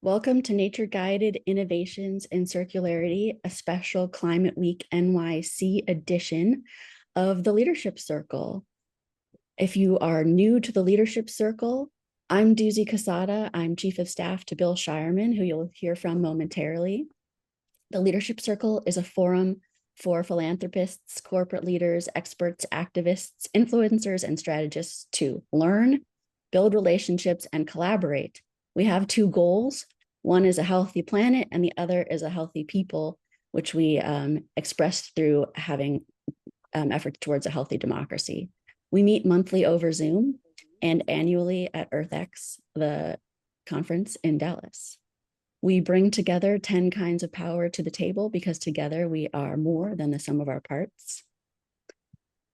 Welcome to Nature Guided Innovations in Circularity, a special Climate Week NYC edition of the Leadership Circle. If you are new to the Leadership Circle, I'm Doozy Casada. I'm Chief of Staff to Bill Shireman, who you'll hear from momentarily. The Leadership Circle is a forum for philanthropists, corporate leaders, experts, activists, influencers, and strategists to learn, build relationships, and collaborate. We have two goals. One is a healthy planet, and the other is a healthy people, which we expressed through having efforts towards a healthy democracy. We meet monthly over Zoom and annually at EarthX, the conference in Dallas. We bring together 10 kinds of power to the table because together we are more than the sum of our parts.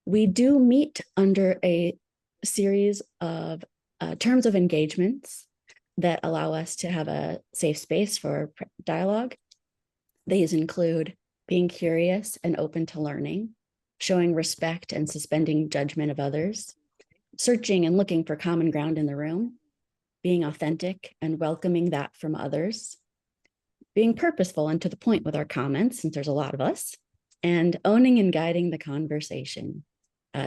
We do meet under a series of terms of engagements that allow us to have a safe space for dialogue. These include being curious and open to learning, showing respect and suspending judgment of others, searching and looking for common ground in the room, being authentic and welcoming that from others, being purposeful and to the point with our comments, since there's a lot of us, and owning and guiding the conversation,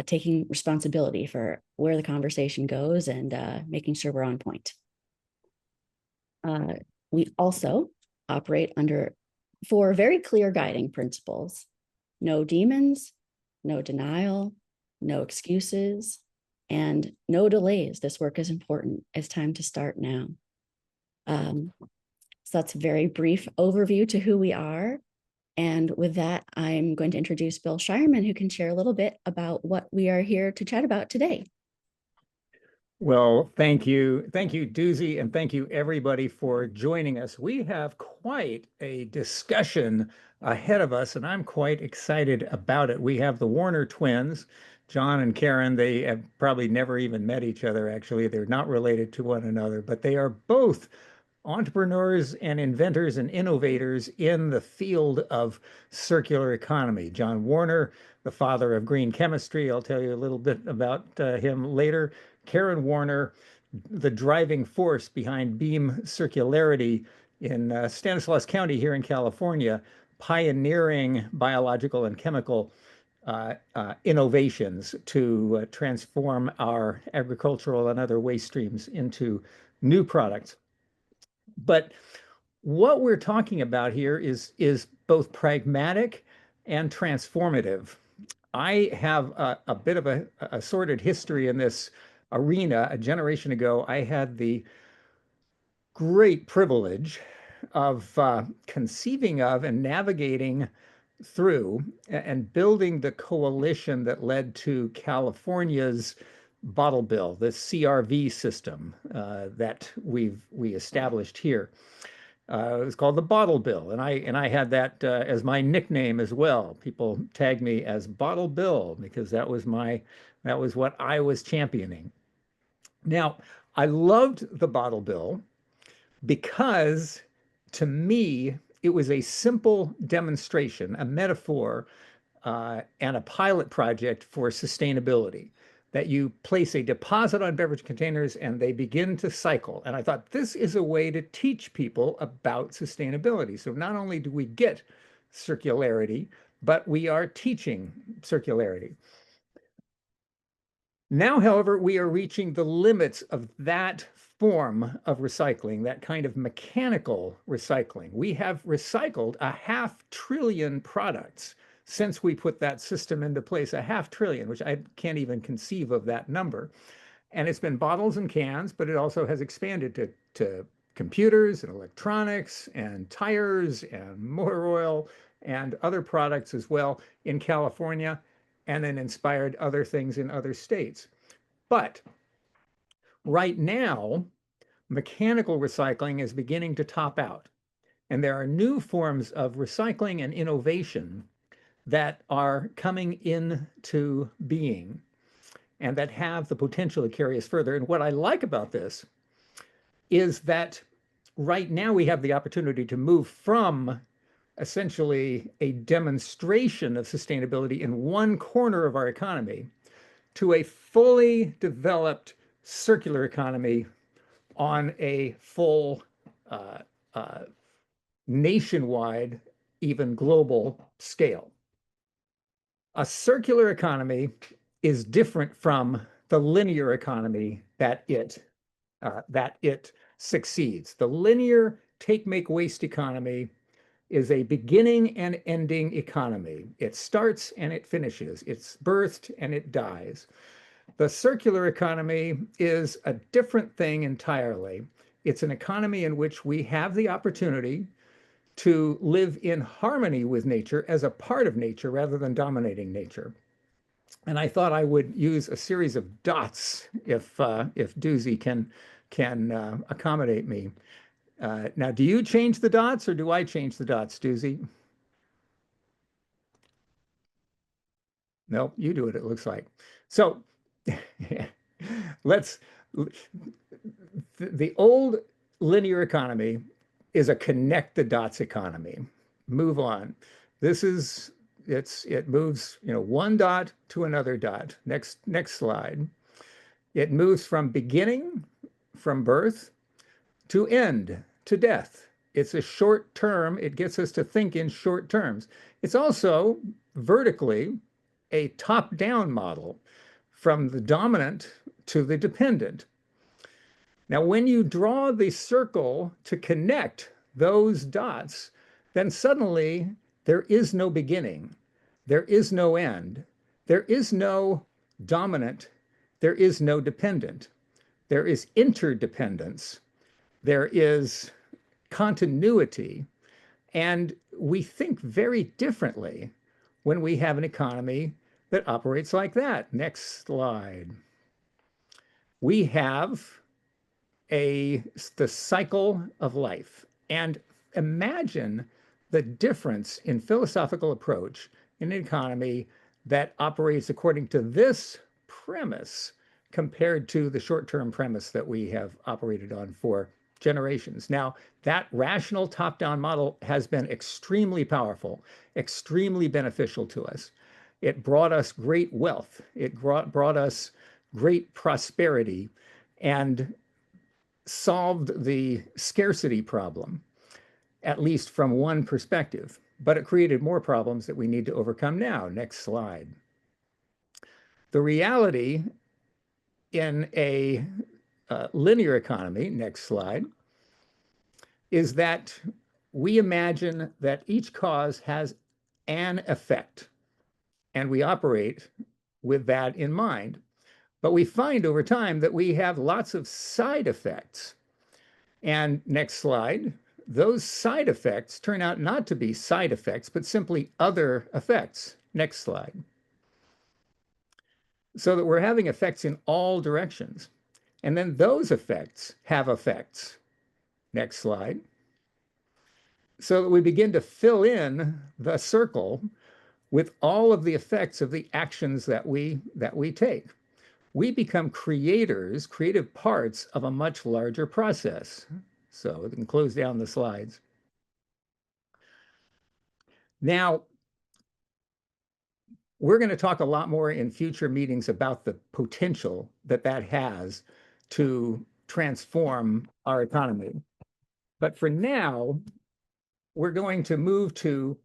taking responsibility for where the conversation goes and making sure we're on point. We also operate under 4 very clear guiding principles: no demons, no denial, no excuses, and no delays. This work is important. It's time to start now. So that's a very brief overview to who we are. And with that, I'm going to introduce Bill Shireman, who can share a little bit about what we are here to chat about today. Well, thank you, Doozy, and thank you everybody for joining us. We have quite a discussion ahead of us, and I'm quite excited about it. We have the Warner twins, John and Karen. They have probably never even met each other, actually. They're not related to one another, but they are both entrepreneurs and inventors and innovators in the field of circular economy. John Warner, the father of green chemistry. I'll tell you a little bit about him later. Karen Warner, the driving force behind Beam Circularity in Stanislaus County here in California, pioneering biological and chemical innovations to transform our agricultural and other waste streams into new products. But what we're talking about here is both pragmatic and transformative. I have a bit of a sordid history in this arena. A generation ago, I had the great privilege of conceiving of and navigating through and building the coalition that led to California's bottle bill, the CRV system that we established here. It was called the Bottle Bill, and I had that as my nickname as well. People tagged me as Bottle Bill because that was what I was championing. Now, I loved the Bottle Bill because, to me, it was a simple demonstration, a metaphor, and a pilot project for sustainability. That you place a deposit on beverage containers and they begin to cycle. And I thought this is a way to teach people about sustainability. So not only do we get circularity, but we are teaching circularity. Now, however, we are reaching the limits of that form of recycling, that kind of mechanical recycling. We have recycled 500 billion products since we put that system into place, 500 billion, which I can't even conceive of that number. And it's been bottles and cans, but it also has expanded to computers and electronics and tires and motor oil and other products as well in California, and then inspired other things in other states. But right now, mechanical recycling is beginning to top out. And there are new forms of recycling and innovation that are coming into being and that have the potential to carry us further. And what I like about this is that right now we have the opportunity to move from essentially a demonstration of sustainability in one corner of our economy to a fully developed circular economy on a full uh, nationwide, even global scale. A circular economy is different from the linear economy that it succeeds. The linear take, make, waste economy is a beginning and ending economy. It starts and it finishes. It's birthed and it dies. The circular economy is a different thing entirely. It's an economy in which we have the opportunity to live in harmony with nature as a part of nature rather than dominating nature. And I thought I would use a series of dots if Doozy can accommodate me. Now, do you change the dots or do I change the dots, Doozy? No, you do it, it looks like. So let's, the old linear economy is a connect the dots economy. Move on. This is, it moves, one dot to another dot. Next slide. It moves from beginning, from birth, to end, to death. It's a short term. It gets us to think in short terms. It's also vertically a top-down model from the dominant to the dependent. Now, when you draw the circle to connect those dots, then suddenly there is no beginning, there is no end, there is no dominant, there is no dependent. There is interdependence, there is continuity, and we think very differently when we have an economy that operates like that. Next slide. We have the cycle of life. And imagine the difference in philosophical approach in an economy that operates according to this premise compared to the short-term premise that we have operated on for generations. Now, that rational top-down model has been extremely powerful, extremely beneficial to us. It brought us great wealth. It brought us great prosperity and solved the scarcity problem, at least from one perspective, but it created more problems that we need to overcome now. Next slide. The reality in a linear economy, next slide, is that we imagine that each cause has an effect, and we operate with that in mind. But we find over time that we have lots of side effects. And next slide, those side effects turn out not to be side effects, but simply other effects. Next slide. So that we're having effects in all directions. And then those effects have effects. Next slide. So that we begin to fill in the circle with all of the effects of the actions that we take. We become creators, creative parts of a much larger process. So we can close down the slides. Now, we're going to talk a lot more in future meetings about the potential that that has to transform our economy. But for now, we're going to move to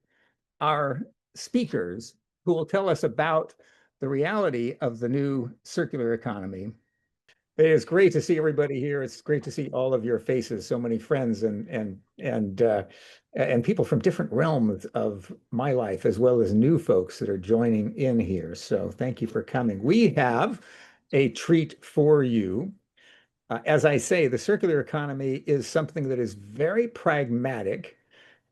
our speakers who will tell us about the reality of the new circular economy. It is great to see everybody here. It's great to see all of your faces, so many friends and people from different realms of my life, as well as new folks that are joining in here. So thank you for coming. We have a treat for you. As I say, the circular economy is something that is very pragmatic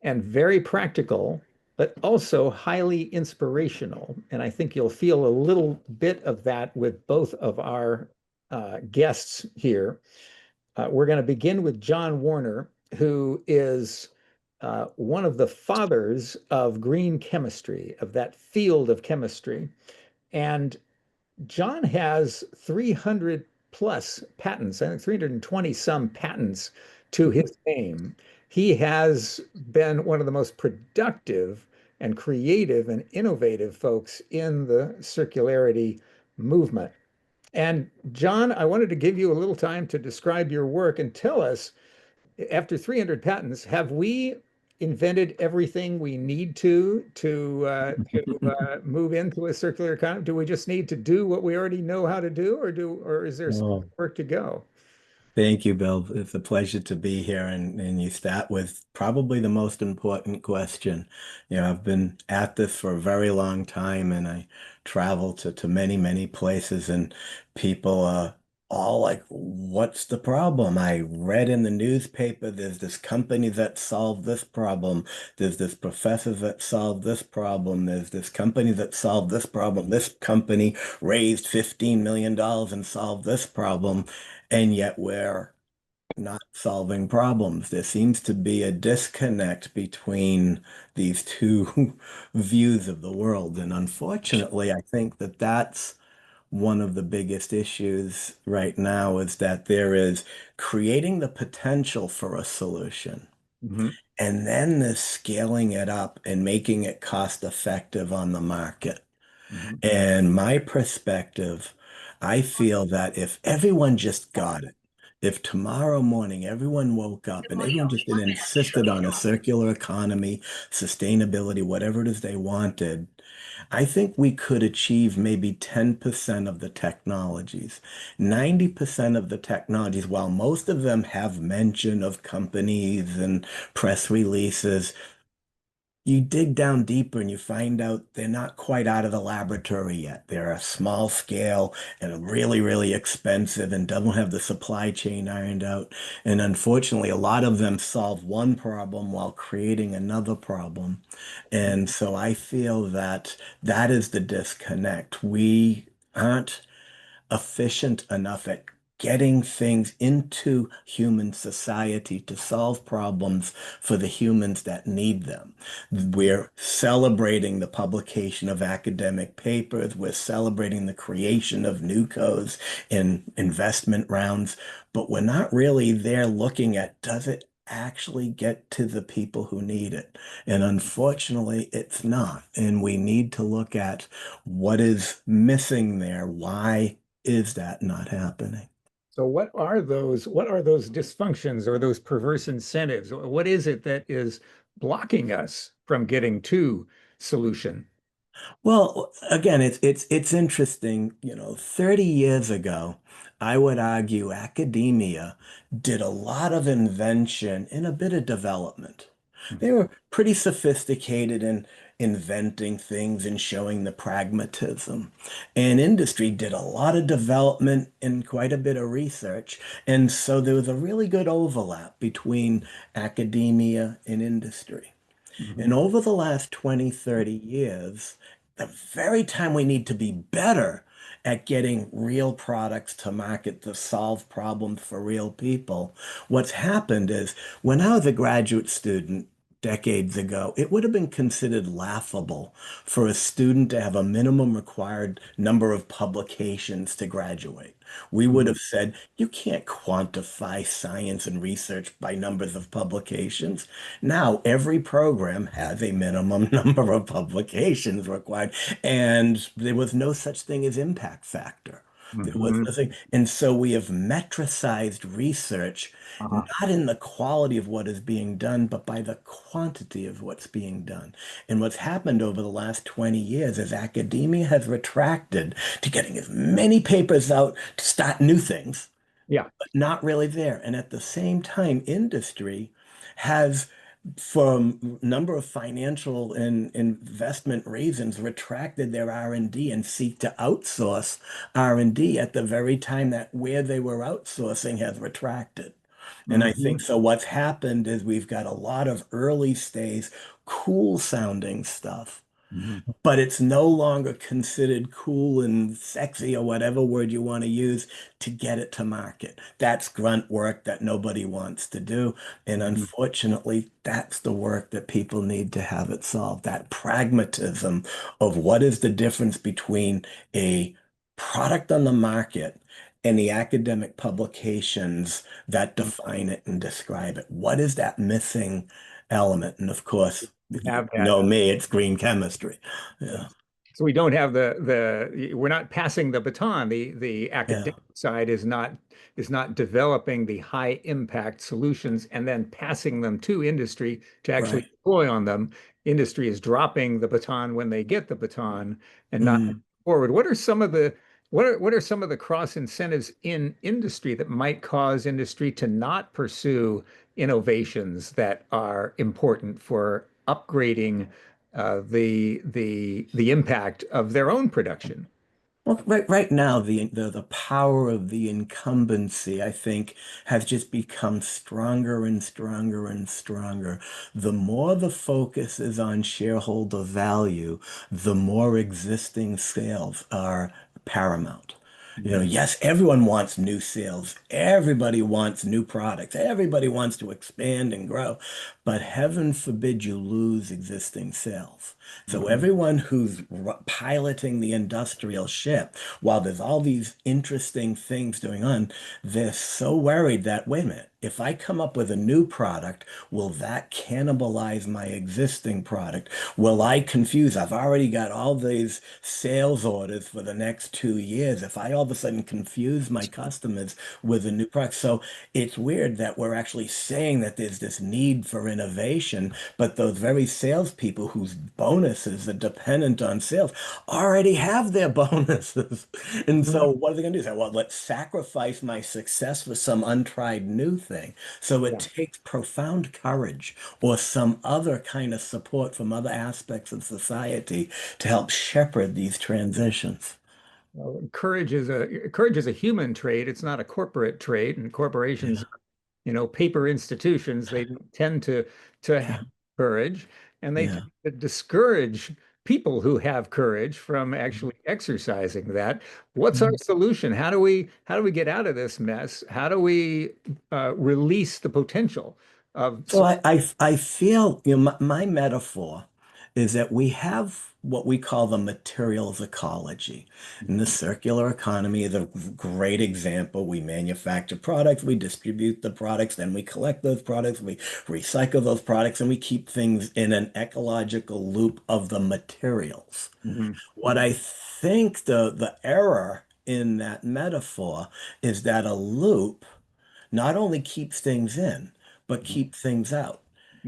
and very practical, but also highly inspirational. And I think you'll feel a little bit of that with both of our guests here. We're going to begin with John Warner, who is one of the fathers of green chemistry, of that field of chemistry. And John has 300 plus patents, I think 320 some patents to his name. He has been one of the most productive and creative and innovative folks in the circularity movement. And John, I wanted to give you a little time to describe your work and tell us after 300 patents, have we invented everything we need to move into a circular economy? Do we just need to do what we already know how to do, or is there some Oh, work to go? thank you, Bill. It's a pleasure to be here. And you start with probably the most important question. I've been at this for a very long time and I travel to many, many places and people are all like, what's the problem? I read in the newspaper there's this company that solved this problem. There's this professor that solved this problem. There's this company that solved this problem. This company raised $15 million and solved this problem. And yet we're not solving problems. There seems to be a disconnect between these two views of the world. And unfortunately, I think that that's one of the biggest issues right now is that there is creating the potential for a solution Mhm, and then the scaling it up and making it cost effective on the market. mhm, And my perspective, I feel that if everyone just got it, if tomorrow morning everyone woke up and everyone just insisted on a circular economy, sustainability, whatever it is they wanted, I think we could achieve maybe 10% of the technologies. 90% of the technologies, while most of them have mention of companies and press releases, you dig down deeper and you find out they're not quite out of the laboratory yet. They're a small scale and really, really expensive and don't have the supply chain ironed out. And unfortunately, a lot of them solve one problem while creating another problem. And so I feel that that is the disconnect. We aren't efficient enough at getting things into human society to solve problems for the humans that need them. mhm, We're celebrating the publication of academic papers. We're celebrating the creation of new codes in investment rounds, but we're not really there looking at does it actually get to the people who need it? And unfortunately, it's not. And we need to look at what is missing there. Why is that not happening? So what are those dysfunctions or those perverse incentives? What is it that is blocking us from getting to solution? Well, again, it's interesting. 30 years ago, I would argue academia did a lot of invention and a bit of development. They were pretty sophisticated in inventing things and showing the pragmatism. And industry did a lot of development and quite a bit of research. And so there was a really good overlap between academia and industry. And Mhm, over the last 20, 30 years, the very time we need to be better at getting real products to market to solve problems for real people, what's happened is when I was a graduate student decades ago, it would have been considered laughable for a student to have a minimum required number of publications to graduate. We would mhm, have said, you can't quantify science and research by numbers of publications. Now, every program has a minimum number of publications required, and there was no such thing as impact factor. There was mhm. nothing. And so we have metricized research, Uh-huh. not in the quality of what is being done, but by the quantity of what's being done. And what's happened over the last 20 years is academia has retracted to getting as many papers out to start new things Yeah. not really there. And at the same time, industry has, for a number of financial and investment reasons, retracted their R&D and seek to outsource R&D at the very time that where they were outsourcing has retracted. And I think Mhm, so. What's happened is we've got a lot of early stage, cool sounding stuff mhm, but it's no longer considered cool and sexy or whatever word you want to use to get it to market. That's grunt work that nobody wants to do. And mhm, unfortunately, that's the work that people need to have it solved. That pragmatism of what is the difference between a product on the market and the academic publications that mhm. define it and describe it. What is that missing element? And of course, You you have that. know me, it's green chemistry. Yeah. So we don't have we're not passing the baton. The Yeah. academic side is not developing the high impact solutions and then passing them to industry to actually Right. deploy on them. Industry is dropping the baton when they get the baton and not Mm. forward. What are some of the cross incentives in industry that might cause industry to not pursue innovations that are important for upgrading the impact of their own production? Well, right now, the power of the incumbency, I think, has just become stronger and stronger and stronger. The more the focus is on shareholder value, the more existing sales are paramount. Mhm. Yes, everyone wants new sales. Everybody wants new products. Everybody wants to expand and grow. But heaven forbid you lose existing sales. So Mhm. everyone who's piloting the industrial ship, while there's all these interesting things going on, they're so worried that, wait a minute, if I come up with a new product, will that cannibalize my existing product? Will I confuse? I've already got all these sales orders for the next 2 years. If I all of a sudden confuse my customers with a new product. So it's weird that we're actually saying that there's this need for innovation, but those very salespeople whose bonuses are dependent on sales already have their bonuses. And so what are they going to do? Say, well, let's sacrifice my success for some untried new thing. So it Yeah. takes profound courage or some other kind of support from other aspects of society to help shepherd these transitions. Well, courage is a human trait. It's not a corporate trait, and corporations, Yeah, paper institutions, they tend to have yeah, courage, and they yeah. tend to discourage people who have courage from actually exercising that. What's our solution? How do we get out of this mess? How do we release the potential of So I feel, my metaphor is that we have what we call the materials ecology. And the circular economy is a great example. We manufacture products, we distribute the products, then we collect those products, we recycle those products, and we keep things in an ecological loop of the materials. Mhm. What I think the error in that metaphor is that a loop not only keeps things in, but keep things out.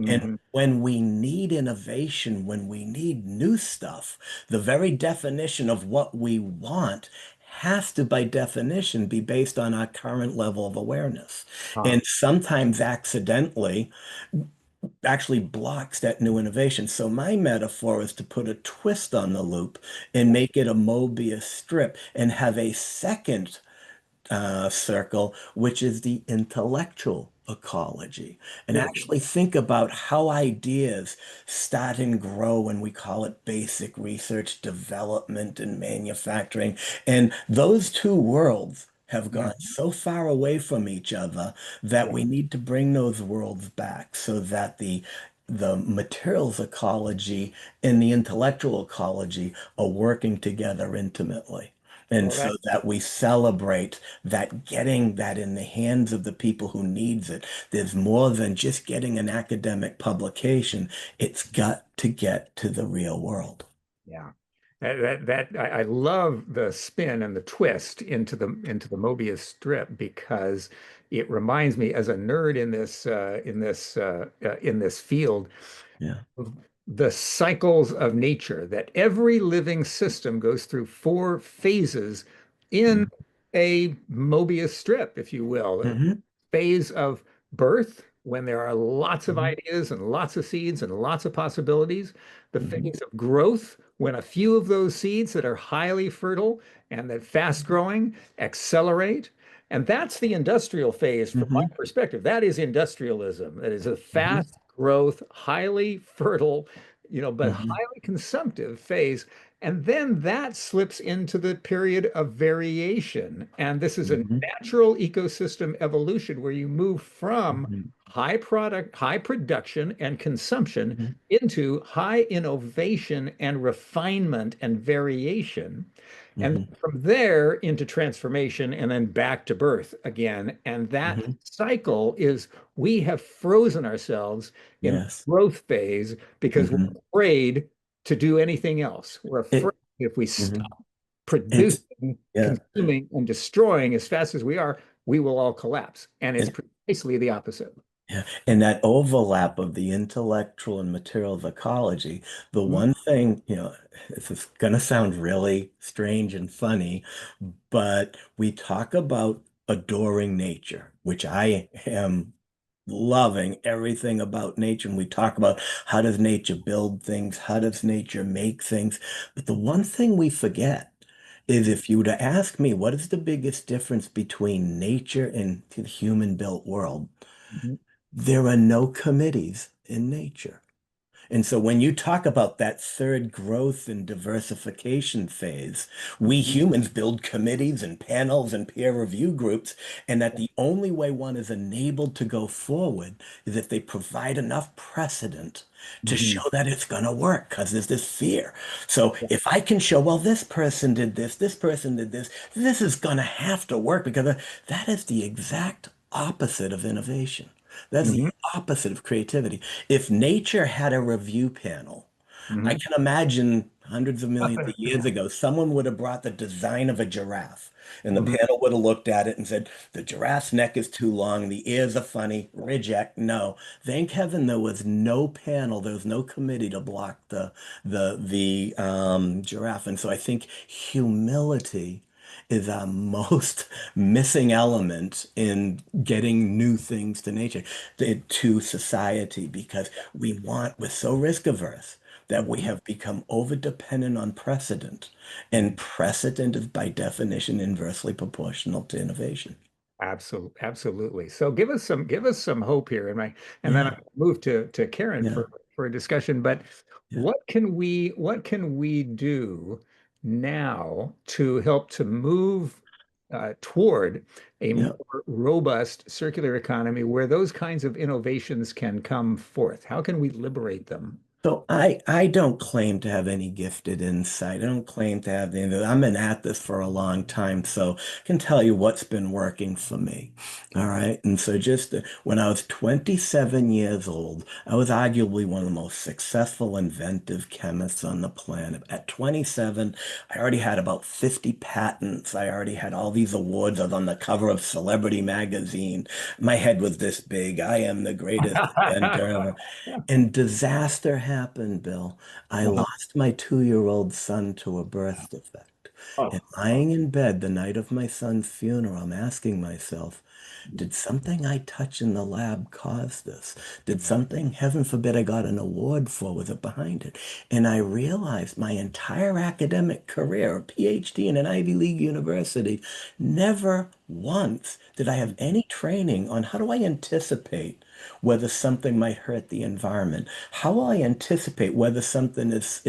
And Mhm. when we need innovation, when we need new stuff, the very definition of what we want has to, by definition, be based on our current level of awareness. Ah, And sometimes accidentally, actually blocks that new innovation. So my metaphor is to put a twist on the loop and make it a Mobius strip and have a second circle, which is the intellectual ecology. And yeah. actually think about how ideas start and grow, and we call it basic research, development, and manufacturing. And those two worlds have gone Mhm. so far away from each other that Yeah. we need to bring those worlds back so that the materials ecology and the intellectual ecology are working together intimately. And Well, so that we celebrate that getting that in the hands of the people who needs it. There's more than just getting an academic publication. It's got to get to the real world. yeah. I love the spin and the twist into the Mobius strip because it reminds me as a nerd in this field Yeah. of the cycles of nature, that every living system goes through four phases in Mm. a Mobius strip, if you will. A Hmm. phase of birth, when there are lots of Hmm. ideas and lots of seeds and lots of possibilities. The Hmm. phase of growth, when a few of those seeds that are highly fertile and that fast growing accelerate. And that's the industrial phase from my Hmm. perspective. That is industrialism. That is a Hmm. fast growth, highly fertile, but Hmm. highly consumptive phase. And then that slips into the period of variation. And this is a Hmm. natural ecosystem evolution where you move from Hmm. high production and consumption Hmm. into high innovation and refinement and variation. And Hmm. from there into transformation and then back to birth again. And that Hmm. cycle is we have frozen ourselves in the Yes. growth phase because we're Hmm. afraid to do anything else. We're It afraid. If we Mhm. stop It's producing, yeah. consuming, and destroying as fast as we are, we will all collapse. And it's And precisely the opposite. yeah, and that overlap of the intellectual and material of ecology, the Mhm. one thing, this is going to sound really strange and funny, but we talk about adoring nature, which I am loving everything about nature. And we talk about how does nature build things? How does nature make things? But the one thing we forget is if you were to ask me, what is the biggest difference between nature and the human-built world? Mhm. There are no committees in nature. And so when you talk about that third growth and diversification phase, we Mhm. humans build committees and panels and peer review groups, and that the only way one is enabled to go forward is if they provide enough precedent to Mhm. show that it's going to work, because there's this fear. So if I can show, well, this person did this person did this is going to have to work, because that is the exact opposite of innovation. That's the Mhm. opposite of creativity. If nature had a review panel, I Mhm. can imagine hundreds of millions of years ago, someone would have brought the design of a giraffe, and the Mhm. panel would have looked at it and said, the giraffe's neck is too long, the ears are funny, reject, no. Thank heaven there was no panel, there was no committee to block the giraffe. And so I think humility is our most missing element in getting new things to nature, to society, because we're so risk averse that we Mhm. have become over dependent on precedent. And Mhm. precedent is by definition inversely proportional to innovation. Absolutely. So give us some hope here, and then Yeah, I move to Karen yeah, for a discussion. But yeah, what can we do now to help to move toward a yeah. more robust circular economy where those kinds of innovations can come forth? How can we liberate them? So I don't claim to have any gifted insight. I don't claim to have any. I've been at this for a long time, so I can tell you what's been working for me. All right. And so just when I was 27 years old, I was arguably one of the most successful inventive chemists on the planet. At 27, I already had about 50 patents. I already had all these awards. I was on the cover of Celebrity magazine. My head was this big. I am the greatest inventor ever. And disaster happened, Bill. I lost my 2-year-old son to a birth defect. And Oh. lying in bed the night of my son's funeral, I'm asking myself, did something I touch in the lab cause this? Did something, heaven forbid, I got an award for, was it behind it? And I realized my entire academic career, a PhD in an Ivy League university, never once did I have any training on how do I anticipate whether something might hurt the environment. How will I anticipate whether something is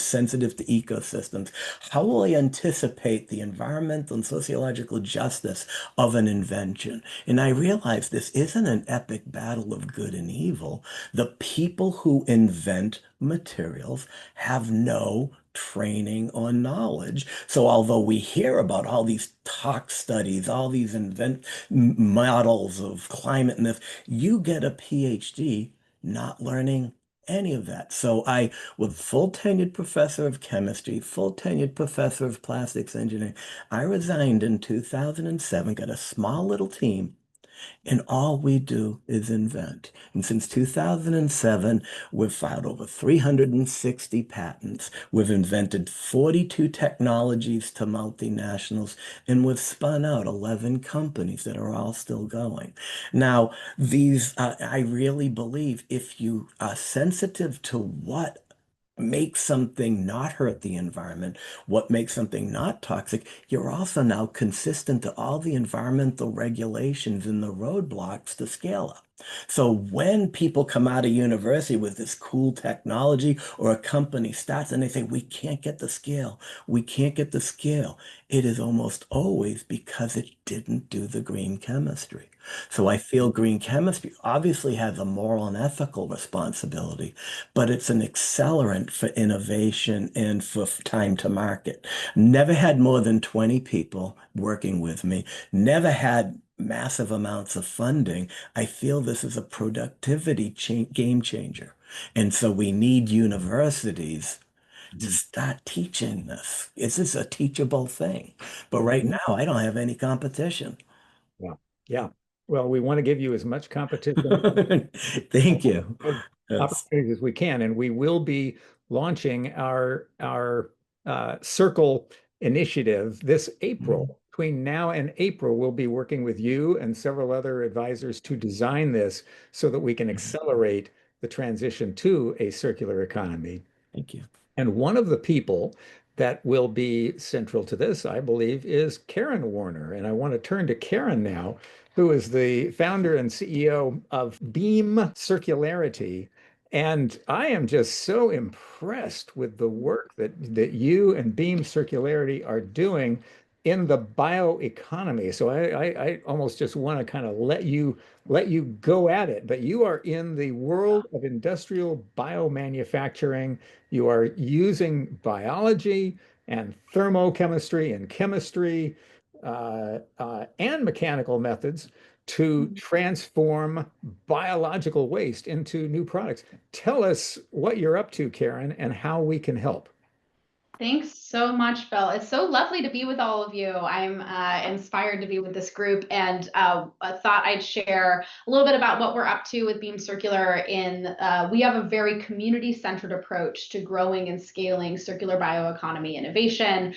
sensitive to ecosystems? How will I anticipate the environmental and sociological justice of an invention? And I realize this isn't an epic battle of good and evil. The people who invent materials have no training or knowledge. So although we hear about all these tox studies, all these models of climate and this, you get a PhD not learning any of that. So I was full tenured professor of chemistry, full tenured professor of plastics engineering. I resigned in 2007, got a small little team, and all we do is invent. And since 2007, we've filed over 360 patents. We've invented 42 technologies to multinationals, and we've spun out 11 companies that are all still going. Now, I really believe if you are sensitive to what makes something not hurt the environment, what makes something not toxic, you're also now consistent to all the environmental regulations and the roadblocks to scale up. So when people come out of university with this cool technology or a company starts and they say, we can't get the scale, we can't get the scale, it is almost always because it didn't do the green chemistry. So I feel green chemistry obviously has a moral and ethical responsibility, but it's an accelerant for innovation and for time to market. Never had more than 20 people working with me, never had massive amounts of funding. I feel this is a productivity game changer. And so we need universities just start teaching this. Is this a teachable thing? But right now, I don't have any competition. Yeah. Yeah. Well, we want to give you as much competition Thank you. Yes. opportunities as we can, and we will be launching our Circle initiative this April. Between now and April, we'll be working with you and several other advisors to design this so that we can accelerate the transition to a circular economy. Thank you. And one of the people that will be central to this, I believe, is Karen Warner. And I want to turn to Karen now, who is the founder and CEO of Beam Circularity. And I am just so impressed with the work that you and Beam Circularity are doing in the bioeconomy. So I almost just want to kind of let you go at it. But you are in the world of industrial biomanufacturing. You are using biology and thermochemistry and chemistry and mechanical methods to transform biological waste into new products. Tell us what you're up to, Karen, and how we can help. Thanks so much, Bill. It's so lovely to be with all of you. I'm inspired to be with this group, and I thought I'd share a little bit about what we're up to with Beam Circular. We have a very community-centered approach to growing and scaling circular bioeconomy innovation,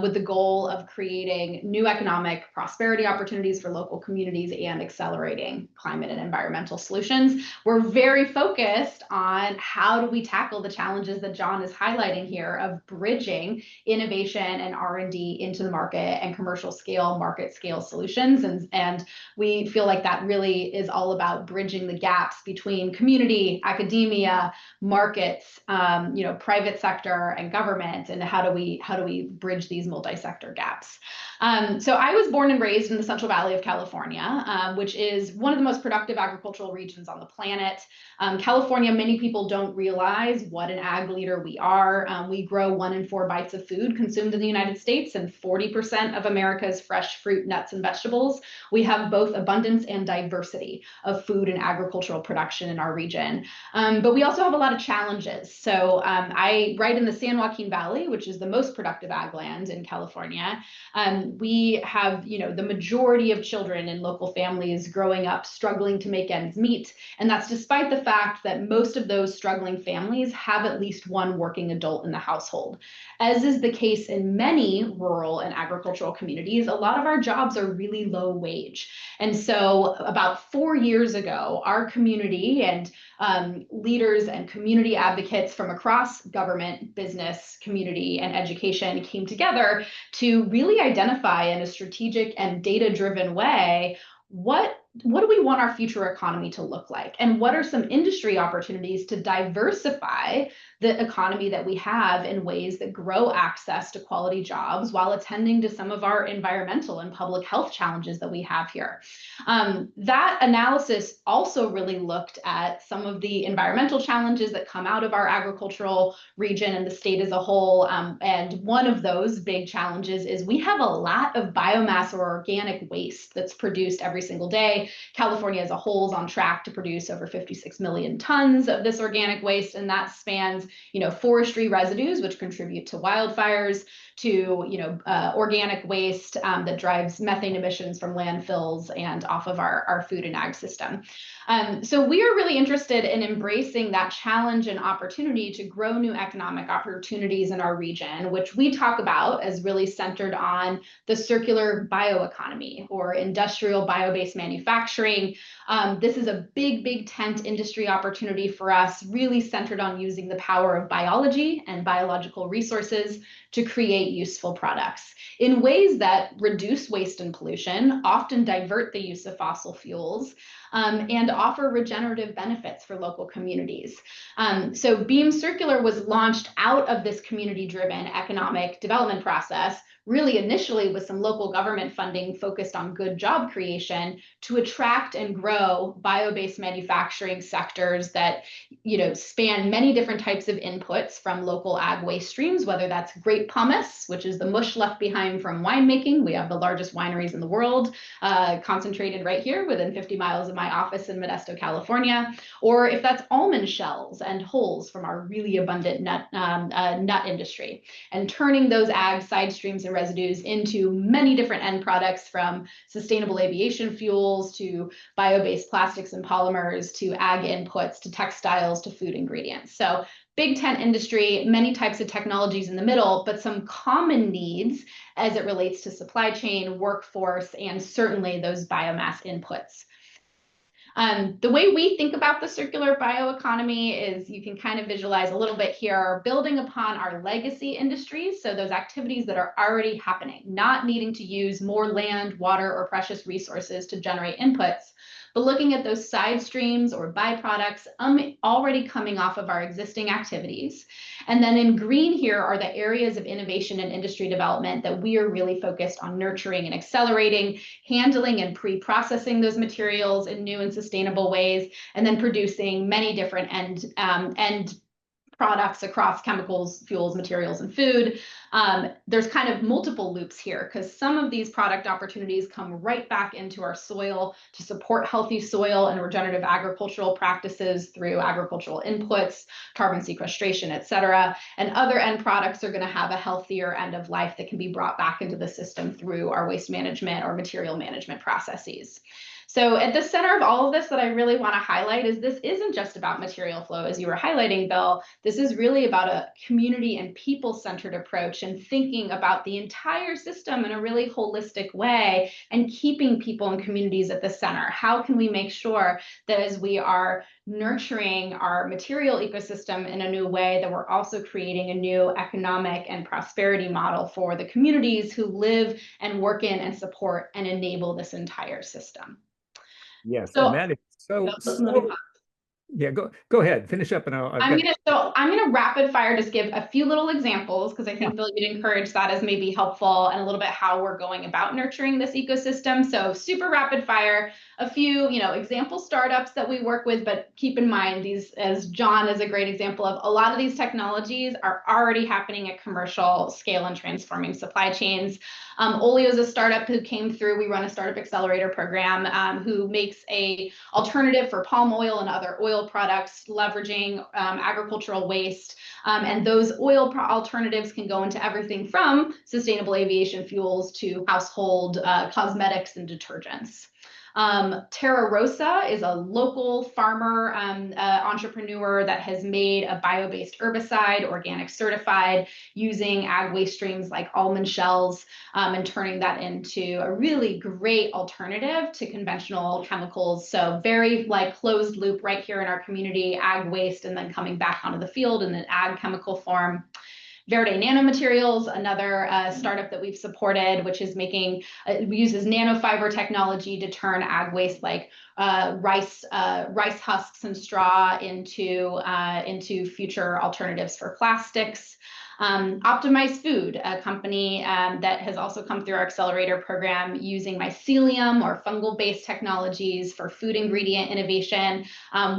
with the goal of creating new economic prosperity opportunities for local communities and accelerating climate and environmental solutions. We're very focused on how do we tackle the challenges that John is highlighting here of bridging innovation and R&D into the market and commercial scale, market scale solutions. And we feel like that really is all about bridging the gaps between community, academia, markets, private sector and government, and how do we bridge these multi-sector gaps. So I was born and raised in the Central Valley of California, which is one of the most productive agricultural regions on the planet. California, many people don't realize what an ag leader we are. We grow 1 in 4 bites of food consumed in the United States and 40% of America's fresh fruit, nuts, and vegetables. We have both abundance and diversity of food and agricultural production in our region. But we also have a lot of challenges. So I right in the San Joaquin Valley, which is the most productive ag land in California. We have, the majority of children in local families growing up struggling to make ends meet. And that's despite the fact that most of those struggling families have at least one working adult in the household. As is the case in many rural and agricultural communities, a lot of our jobs are really low wage. And so about 4 years ago, our community and leaders and community advocates from across government, business, community, and education came together to really identify in a strategic and data-driven way what do we want our future economy to look like? And what are some industry opportunities to diversify the economy that we have in ways that grow access to quality jobs while attending to some of our environmental and public health challenges that we have here? That analysis also really looked at some of the environmental challenges that come out of our agricultural region and the state as a whole. And one of those big challenges is we have a lot of biomass or organic waste that's produced every single day. California as a whole is on track to produce over 56 million tons of this organic waste, and that spans, forestry residues, which contribute to wildfires, to organic waste that drives methane emissions from landfills and off of our food and ag system. So we are really interested in embracing that challenge and opportunity to grow new economic opportunities in our region, which we talk about as really centered on the circular bioeconomy or industrial bio-based manufacturing. This is a big tent industry opportunity for us, really centered on using the power of biology and biological resources to create useful products in ways that reduce waste and pollution, often divert the use of fossil fuels, and offer regenerative benefits for local communities. So Beam Circular was launched out of this community-driven economic development process, really initially with some local government funding focused on good job creation to attract and grow bio-based manufacturing sectors that, span many different types of inputs from local ag waste streams, whether that's grape pomace, which is the mush left behind from winemaking. We have the largest wineries in the world, concentrated right here within 50 miles of my office in Modesto, California, or if that's almond shells and hulls from our really abundant nut industry, and turning those ag side streams and residues into many different end products, from sustainable aviation fuels to bio-based plastics and polymers to ag inputs to textiles to food ingredients. So big tent industry, many types of technologies in the middle, but some common needs as it relates to supply chain, workforce, and certainly those biomass inputs. The way we think about the circular bioeconomy is, you can kind of visualize a little bit here, building upon our legacy industries. So those activities that are already happening, not needing to use more land, water, or precious resources to generate inputs, but looking at those side streams or byproducts already coming off of our existing activities. And then in green here are the areas of innovation and industry development that we are really focused on nurturing and accelerating, handling and pre-processing those materials in new and sustainable ways, and then producing many different end products across chemicals, fuels, materials, and food. There's kind of multiple loops here, because some of these product opportunities come right back into our soil to support healthy soil and regenerative agricultural practices through agricultural inputs, carbon sequestration, et cetera. And other end products are going to have a healthier end of life that can be brought back into the system through our waste management or material management processes. So at the center of all of this that I really want to highlight is, this isn't just about material flow, as you were highlighting, Bill. This is really about a community and people-centered approach, and thinking about the entire system in a really holistic way, and keeping people and communities at the center. How can we make sure that as we are nurturing our material ecosystem in a new way, that we're also creating a new economic and prosperity model for the communities who live and work in and support and enable this entire system? Yes, So, and that is yeah, go ahead, finish up, and I'm gonna rapid fire just give a few little examples, because I think Bill, you'd encourage that as maybe helpful, and a little bit how we're going about nurturing this ecosystem. So super rapid fire, a few example startups that we work with, but keep in mind these, as John is a great example of, a lot of these technologies are already happening at commercial scale and transforming supply chains. Olio is a startup who came through. We run a startup accelerator program who makes a alternative for palm oil and other oil products, leveraging agricultural waste. And those oil alternatives can go into everything from sustainable aviation fuels to household cosmetics and detergents. Terra Rosa is a local farmer entrepreneur that has made a bio-based herbicide, organic certified, using ag waste streams like almond shells, and turning that into a really great alternative to conventional chemicals. So very closed loop right here in our community, ag waste, and then coming back onto the field in an ag chemical form. Verde Nanomaterials, another startup that we've supported, which is uses nanofiber technology to turn ag waste like rice husks and straw into future alternatives for plastics. Optimized Food, a company that has also come through our accelerator program, using mycelium or fungal-based technologies for food ingredient innovation.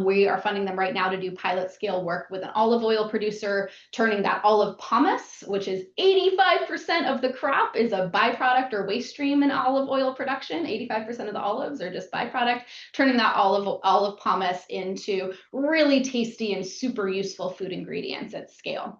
We are funding them right now to do pilot scale work with an olive oil producer, turning that olive pomace, which is 85% of the crop, is a byproduct or waste stream in olive oil production. 85% of the olives are just byproduct, turning that olive pomace into really tasty and super useful food ingredients at scale.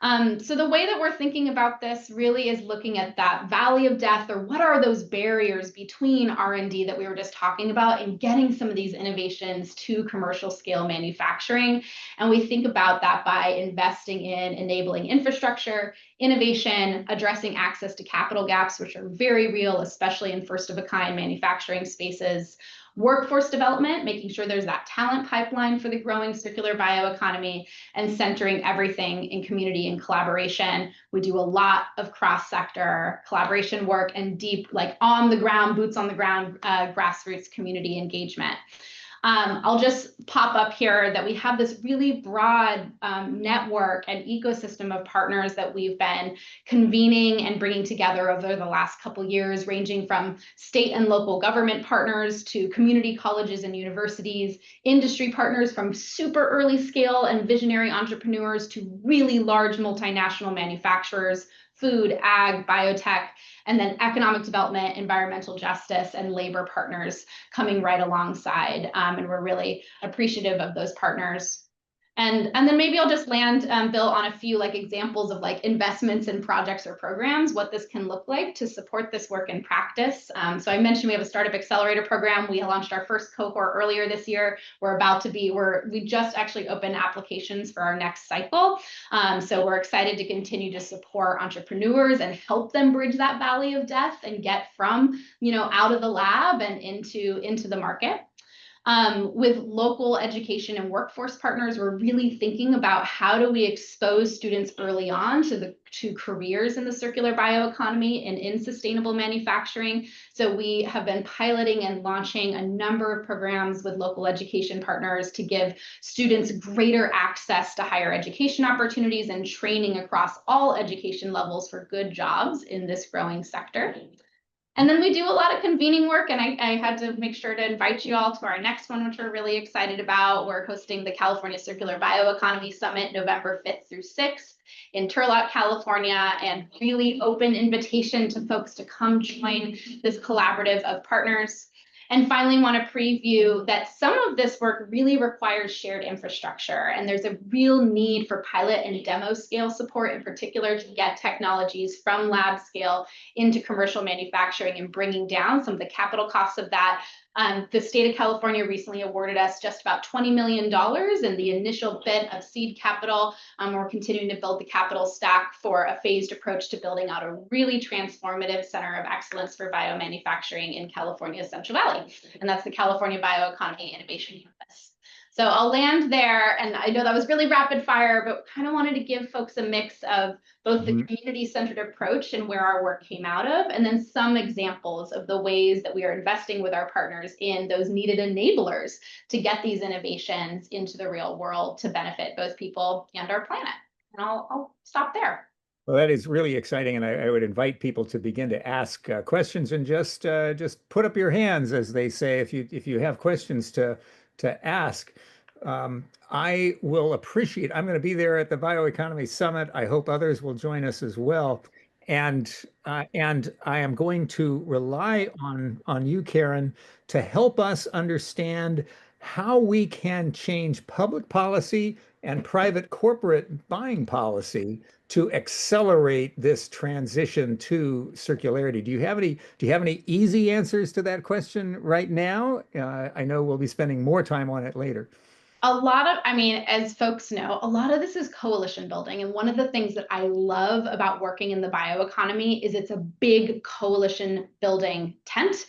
So the way that we're thinking about this really is looking at that valley of death, or what are those barriers between R&D that we were just talking about, and getting some of these innovations to commercial scale manufacturing. And we think about that by investing in enabling infrastructure, innovation, addressing access to capital gaps, which are very real, especially in first of a kind manufacturing spaces. Workforce development, making sure there's that talent pipeline for the growing circular bioeconomy, and centering everything in community and collaboration. We do a lot of cross-sector collaboration work and deep, on the ground, boots on the ground, grassroots community engagement. I'll just pop up here that we have this really broad network and ecosystem of partners that we've been convening and bringing together over the last couple years, ranging from state and local government partners to community colleges and universities, industry partners from super early scale and visionary entrepreneurs to really large multinational manufacturers, food, ag, biotech, and then economic development, environmental justice, and labor partners coming right alongside. And we're really appreciative of those partners. And then maybe I'll just land, Bill, on a few examples of investments in projects or programs, what this can look like to support this work in practice. So I mentioned we have a startup accelerator program. We launched our first cohort earlier this year. We just actually opened applications for our next cycle. So we're excited to continue to support entrepreneurs and help them bridge that valley of death and get from, out of the lab and into the market. With local education and workforce partners, we're really thinking about how do we expose students early on to careers in the circular bioeconomy and in sustainable manufacturing. So we have been piloting and launching a number of programs with local education partners to give students greater access to higher education opportunities and training across all education levels for good jobs in this growing sector. And then we do a lot of convening work, and I had to make sure to invite you all to our next one, which we're really excited about. We're hosting the California Circular Bioeconomy Summit November 5th through 6th in Turlock, California, and really open invitation to folks to come join this collaborative of partners. And finally, want to preview that some of this work really requires shared infrastructure, and there's a real need for pilot and demo scale support, in particular, to get technologies from lab scale into commercial manufacturing and bringing down some of the capital costs of that. The state of California recently awarded us just about $20 million in the initial bit of seed capital. We're continuing to build the capital stack for a phased approach to building out a really transformative center of excellence for biomanufacturing in California's Central Valley. And that's the California Bioeconomy Innovation Campus. So I'll land there, and I know that was really rapid fire, but kind of wanted to give folks a mix of both the community-centered approach and where our work came out of, and then some examples of the ways that we are investing with our partners in those needed enablers to get these innovations into the real world to benefit both people and our planet. And I'll stop there. Well, that is really exciting, and I would invite people to begin to ask questions and just put up your hands, as they say, if you have questions to ask. I will appreciate. I'm going to be there at the Bioeconomy Summit. I hope others will join us as well, and I am going to rely on you, Karen, to help us understand how we can change public policy and private corporate buying policy to accelerate this transition to circularity. Do you have any easy answers to that question right now? I know we'll be spending more time on it later. As folks know, a lot of this is coalition building. And one of the things that I love about working in the bioeconomy is it's a big coalition building tent.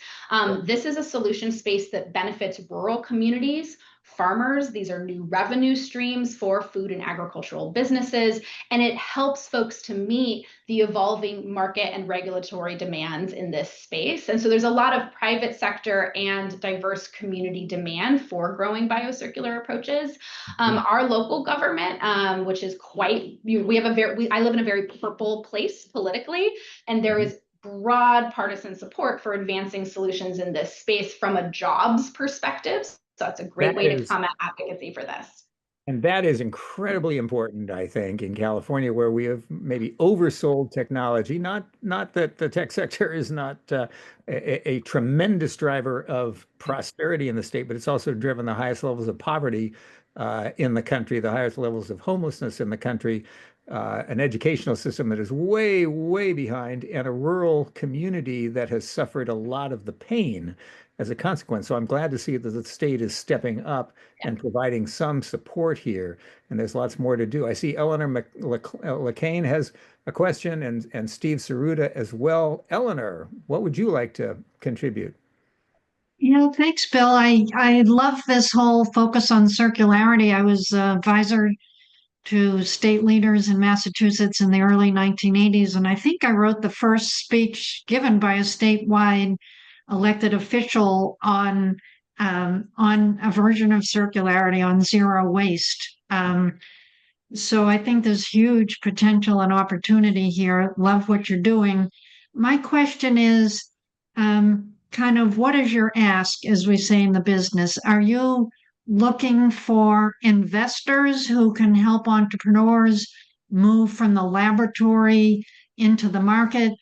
This is a solution space that benefits rural communities, farmers. These are new revenue streams for food and agricultural businesses, and it helps folks to meet the evolving market and regulatory demands in this space. And so there's a lot of private sector and diverse community demand for growing biocircular approaches. Our local government, which is I live in a very purple place politically, and there is broad partisan support for advancing solutions in this space from a jobs perspective. So that's a great way to come at advocacy for this. And that is incredibly important, I think, in California, where we have maybe oversold technology. Not that the tech sector is not a tremendous driver of prosperity in the state, but it's also driven the highest levels of poverty in the country, the highest levels of homelessness in the country, an educational system that is way, way behind, and a rural community that has suffered a lot of the pain as a consequence. So I'm glad to see that the state is stepping up and providing some support here. And there's lots more to do. I see Eleanor LeCain has a question, and Steve Saruta as well. Eleanor, what would you like to contribute? Yeah, thanks, Bill. I love this whole focus on circularity. I was advisor to state leaders in Massachusetts in the early 1980s, and I think I wrote the first speech given by a statewide elected official on on a version of circularity on zero waste. So I think there's huge potential and opportunity here. Love what you're doing. My question is kind of what is your ask, as we say in the business? Are you looking for investors who can help entrepreneurs move from the laboratory into the market?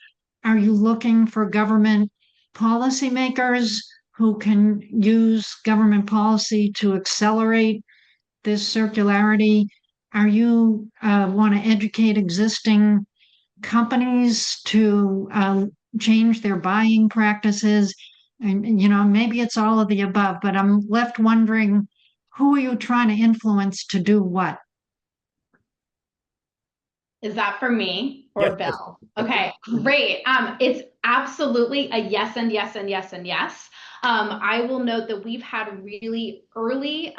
Are you looking for government policymakers who can use government policy to accelerate this circularity? Are you want to educate existing companies to change their buying practices? And, you know, maybe it's all of the above, but I'm left wondering, who are you trying to influence to do what? Is that for me or Yes. Bill? Okay, great. It's absolutely a yes and yes and yes and yes. I will note that we've had really early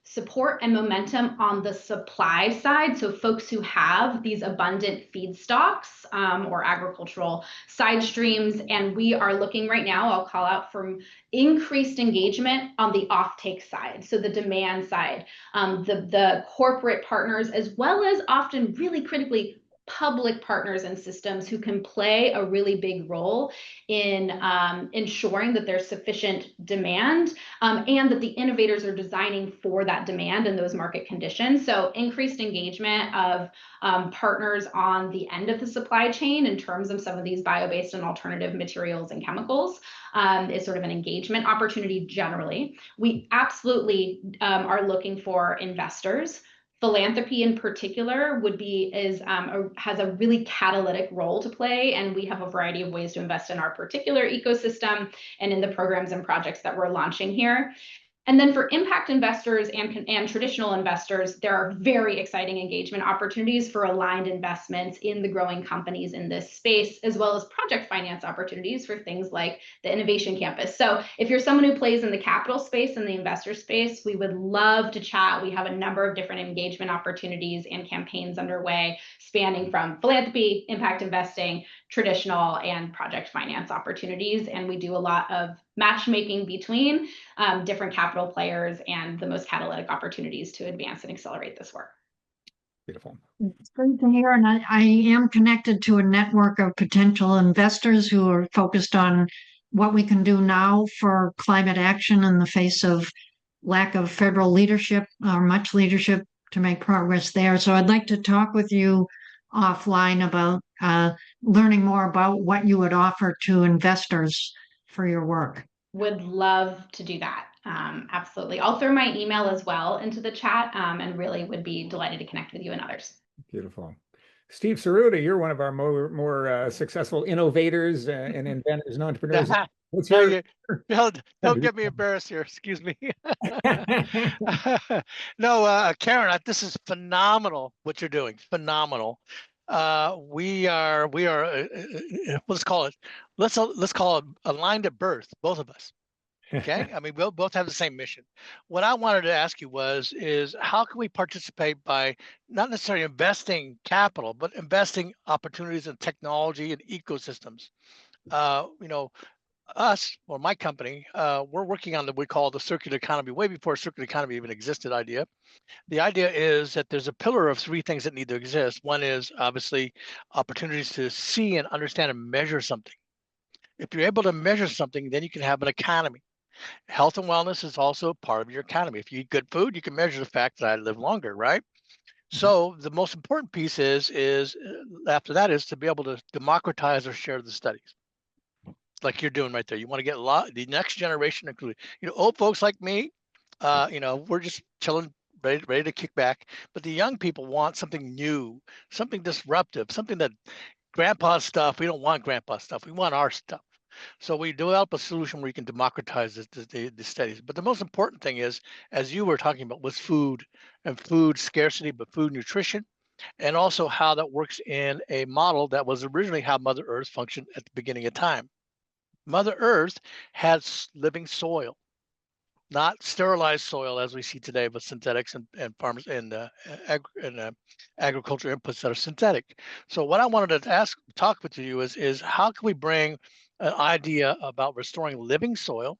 support and momentum on the supply side. So folks who have these abundant feedstocks or agricultural side streams, and we are looking right now, I'll call out from increased engagement on the offtake side. So the demand side, the corporate partners, as well as often really critically public partners and systems who can play a really big role in ensuring that there's sufficient demand and that the innovators are designing for that demand and those market conditions. So increased engagement of partners on the end of the supply chain in terms of some of these bio-based and alternative materials and chemicals is sort of an engagement opportunity generally. We absolutely are looking for investors. Philanthropy in particular has a really catalytic role to play, and we have a variety of ways to invest in our particular ecosystem and in the programs and projects that we're launching here. And then for impact investors and traditional investors, there are very exciting engagement opportunities for aligned investments in the growing companies in this space, as well as project finance opportunities for things like the Innovation Campus. So if you're someone who plays in the capital space and the investor space, we would love to chat. We have a number of different engagement opportunities and campaigns underway, spanning from philanthropy, impact investing, traditional and project finance opportunities. And we do a lot of matchmaking between different capital players and the most catalytic opportunities to advance and accelerate this work. Beautiful. It's great to hear. And I am connected to a network of potential investors who are focused on what we can do now for climate action in the face of lack of federal leadership or much leadership to make progress there. So I'd like to talk with you offline about learning more about what you would offer to investors for your work. Would love to do that. Absolutely. I'll throw my email as well into the chat and really would be delighted to connect with you and others. Beautiful. Steve Cerruta, you're one of our more successful innovators and inventors and entrepreneurs. What's your... Don't get me embarrassed here. Excuse me. No, Karen, this is phenomenal what you're doing. Phenomenal. We are. Let's call it aligned at birth, both of us. Okay. I mean, we'll both have the same mission. What I wanted to ask you is how can we participate by not necessarily investing capital, but investing opportunities in technology and ecosystems? You know, us or my company, we're working on what we call the circular economy, way before circular economy even existed idea. The idea is that there's a pillar of three things that need to exist. One is obviously opportunities to see and understand and measure something. If you're able to measure something, then you can have an economy. Health and wellness is also part of your economy. If you eat good food, you can measure the fact that I live longer, right? So the most important piece is after that is to be able to democratize or share the studies, like you're doing right there. You want to get the next generation included. You know, old folks like me, you know, we're just chilling, ready to kick back. But the young people want something new, something disruptive, something that grandpa's stuff. We don't want grandpa's stuff. We want our stuff. So we develop a solution where you can democratize the studies. But the most important thing is, as you were talking about, was food and food scarcity, but food nutrition, and also how that works in a model that was originally how Mother Earth functioned at the beginning of time. Mother Earth has living soil, not sterilized soil as we see today, but synthetics and farmers and agriculture inputs that are synthetic. So what I wanted to talk with you is how can we bring an idea about restoring living soil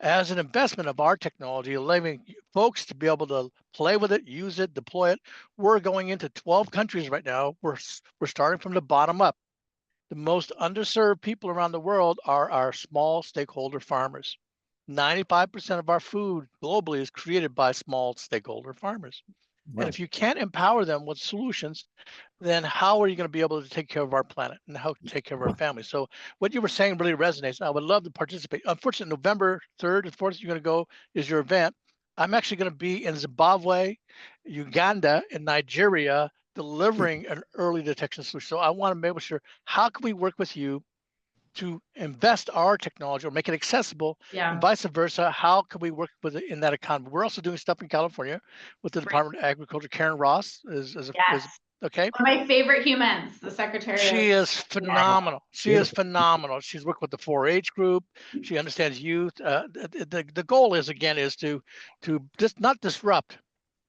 as an investment of our technology, allowing folks to be able to play with it, use it, deploy it. We're going into 12 countries right now. We're starting from the bottom up. The most underserved people around the world are our small stakeholder farmers. 95% of our food globally is created by small stakeholder farmers. Wow. And if you can't empower them with solutions, then how are you going to be able to take care of our planet and how to take care of our families? So what you were saying really resonates. I would love to participate. Unfortunately, November 3rd and 4th, you're going to go is your event. I'm actually going to be in Zimbabwe, Uganda, and Nigeria delivering an early detection solution. So I want to make sure, how can we work with you to invest our technology or make it accessible, and vice versa? How can we work with it in that economy? We're also doing stuff in California with the Department of Agriculture. Karen Ross is okay. One of my favorite humans, the secretary. She is phenomenal. She is phenomenal. She's worked with the 4-H group. She understands youth. The goal is, again, is to just not disrupt,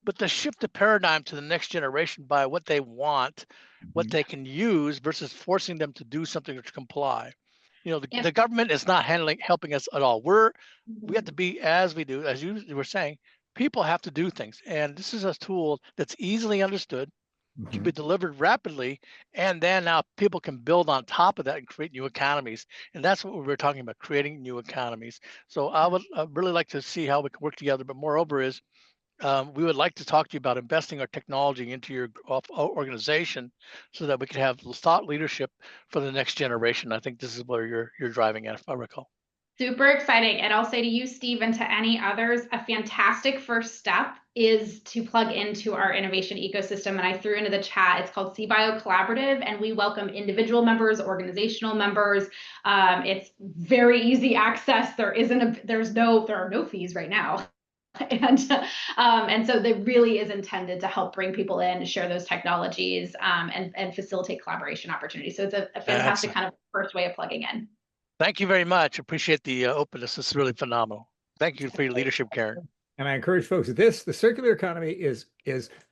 but to shift the paradigm to the next generation by what they want, what they can use, versus forcing them to do something to comply. You know, the government is not helping us at all. We have to be, as we do, as you were saying, people have to do things. And this is a tool that's easily understood, can be delivered rapidly, and then now people can build on top of that and create new economies. And that's what we were talking about, creating new economies. So I'd really like to see how we can work together. But moreover is, we would like to talk to you about investing our technology into your organization so that we can have thought leadership for the next generation. I think this is where you're driving at, if I recall. Super exciting. And I'll say to you, Steve, and to any others, a fantastic first step is to plug into our innovation ecosystem. And I threw into the chat, it's called CBio Collaborative, and we welcome individual members, organizational members. It's very easy access. There are no fees right now. And so that really is intended to help bring people in, share those technologies, and facilitate collaboration opportunities. So it's a fantastic kind of first way of plugging in. Thank you very much. Appreciate the openness. This is really phenomenal. Thank you for your leadership, Karen. And I encourage folks, the circular economy is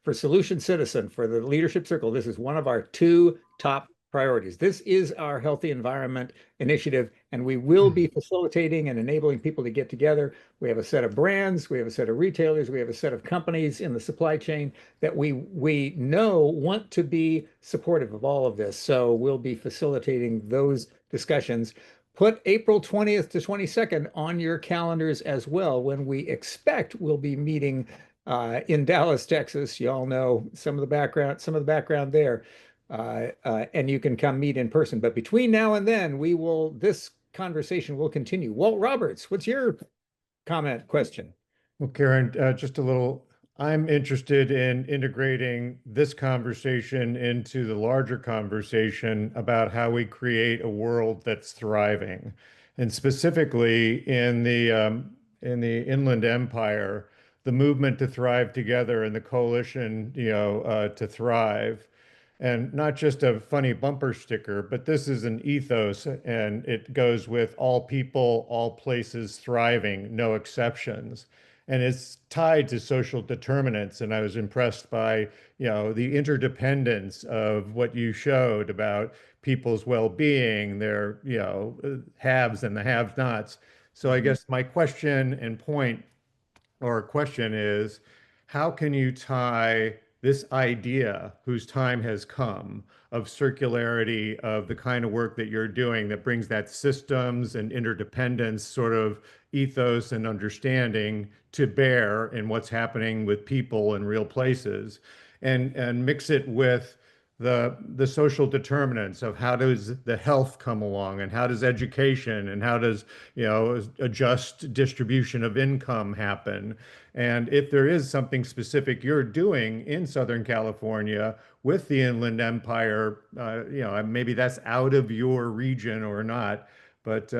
for Solution Citizen, for the Leadership Circle. This is one of our 2 top priorities. This is our Healthy Environment Initiative, and we will be facilitating and enabling people to get together. We have a set of brands, we have a set of retailers, we have a set of companies in the supply chain that we know want to be supportive of all of this. So we'll be facilitating those discussions. Put April 20th to 22nd on your calendars as well, when we expect we'll be meeting in Dallas, Texas. You all know some of the background there. And you can come meet in person. But between now and then, this conversation will continue. Walt Roberts, what's your question? Well, Karen, I'm interested in integrating this conversation into the larger conversation about how we create a world that's thriving. And specifically in the Inland Empire, the movement to thrive together and the coalition, to thrive. And not just a funny bumper sticker, but this is an ethos, and it goes with all people, all places thriving, no exceptions. And it's tied to social determinants. And I was impressed by, the interdependence of what you showed about people's well-being, their, haves and the have-nots. So I guess my question is, how can you tie this idea, whose time has come, of circularity, of the kind of work that you're doing that brings that systems and interdependence sort of ethos and understanding to bear in what's happening with people in real places, and mix it with the social determinants of how does the health come along, and how does education, and how does a just distribution of income happen. And if there is something specific you're doing in Southern California with the Inland Empire, maybe that's out of your region or not, but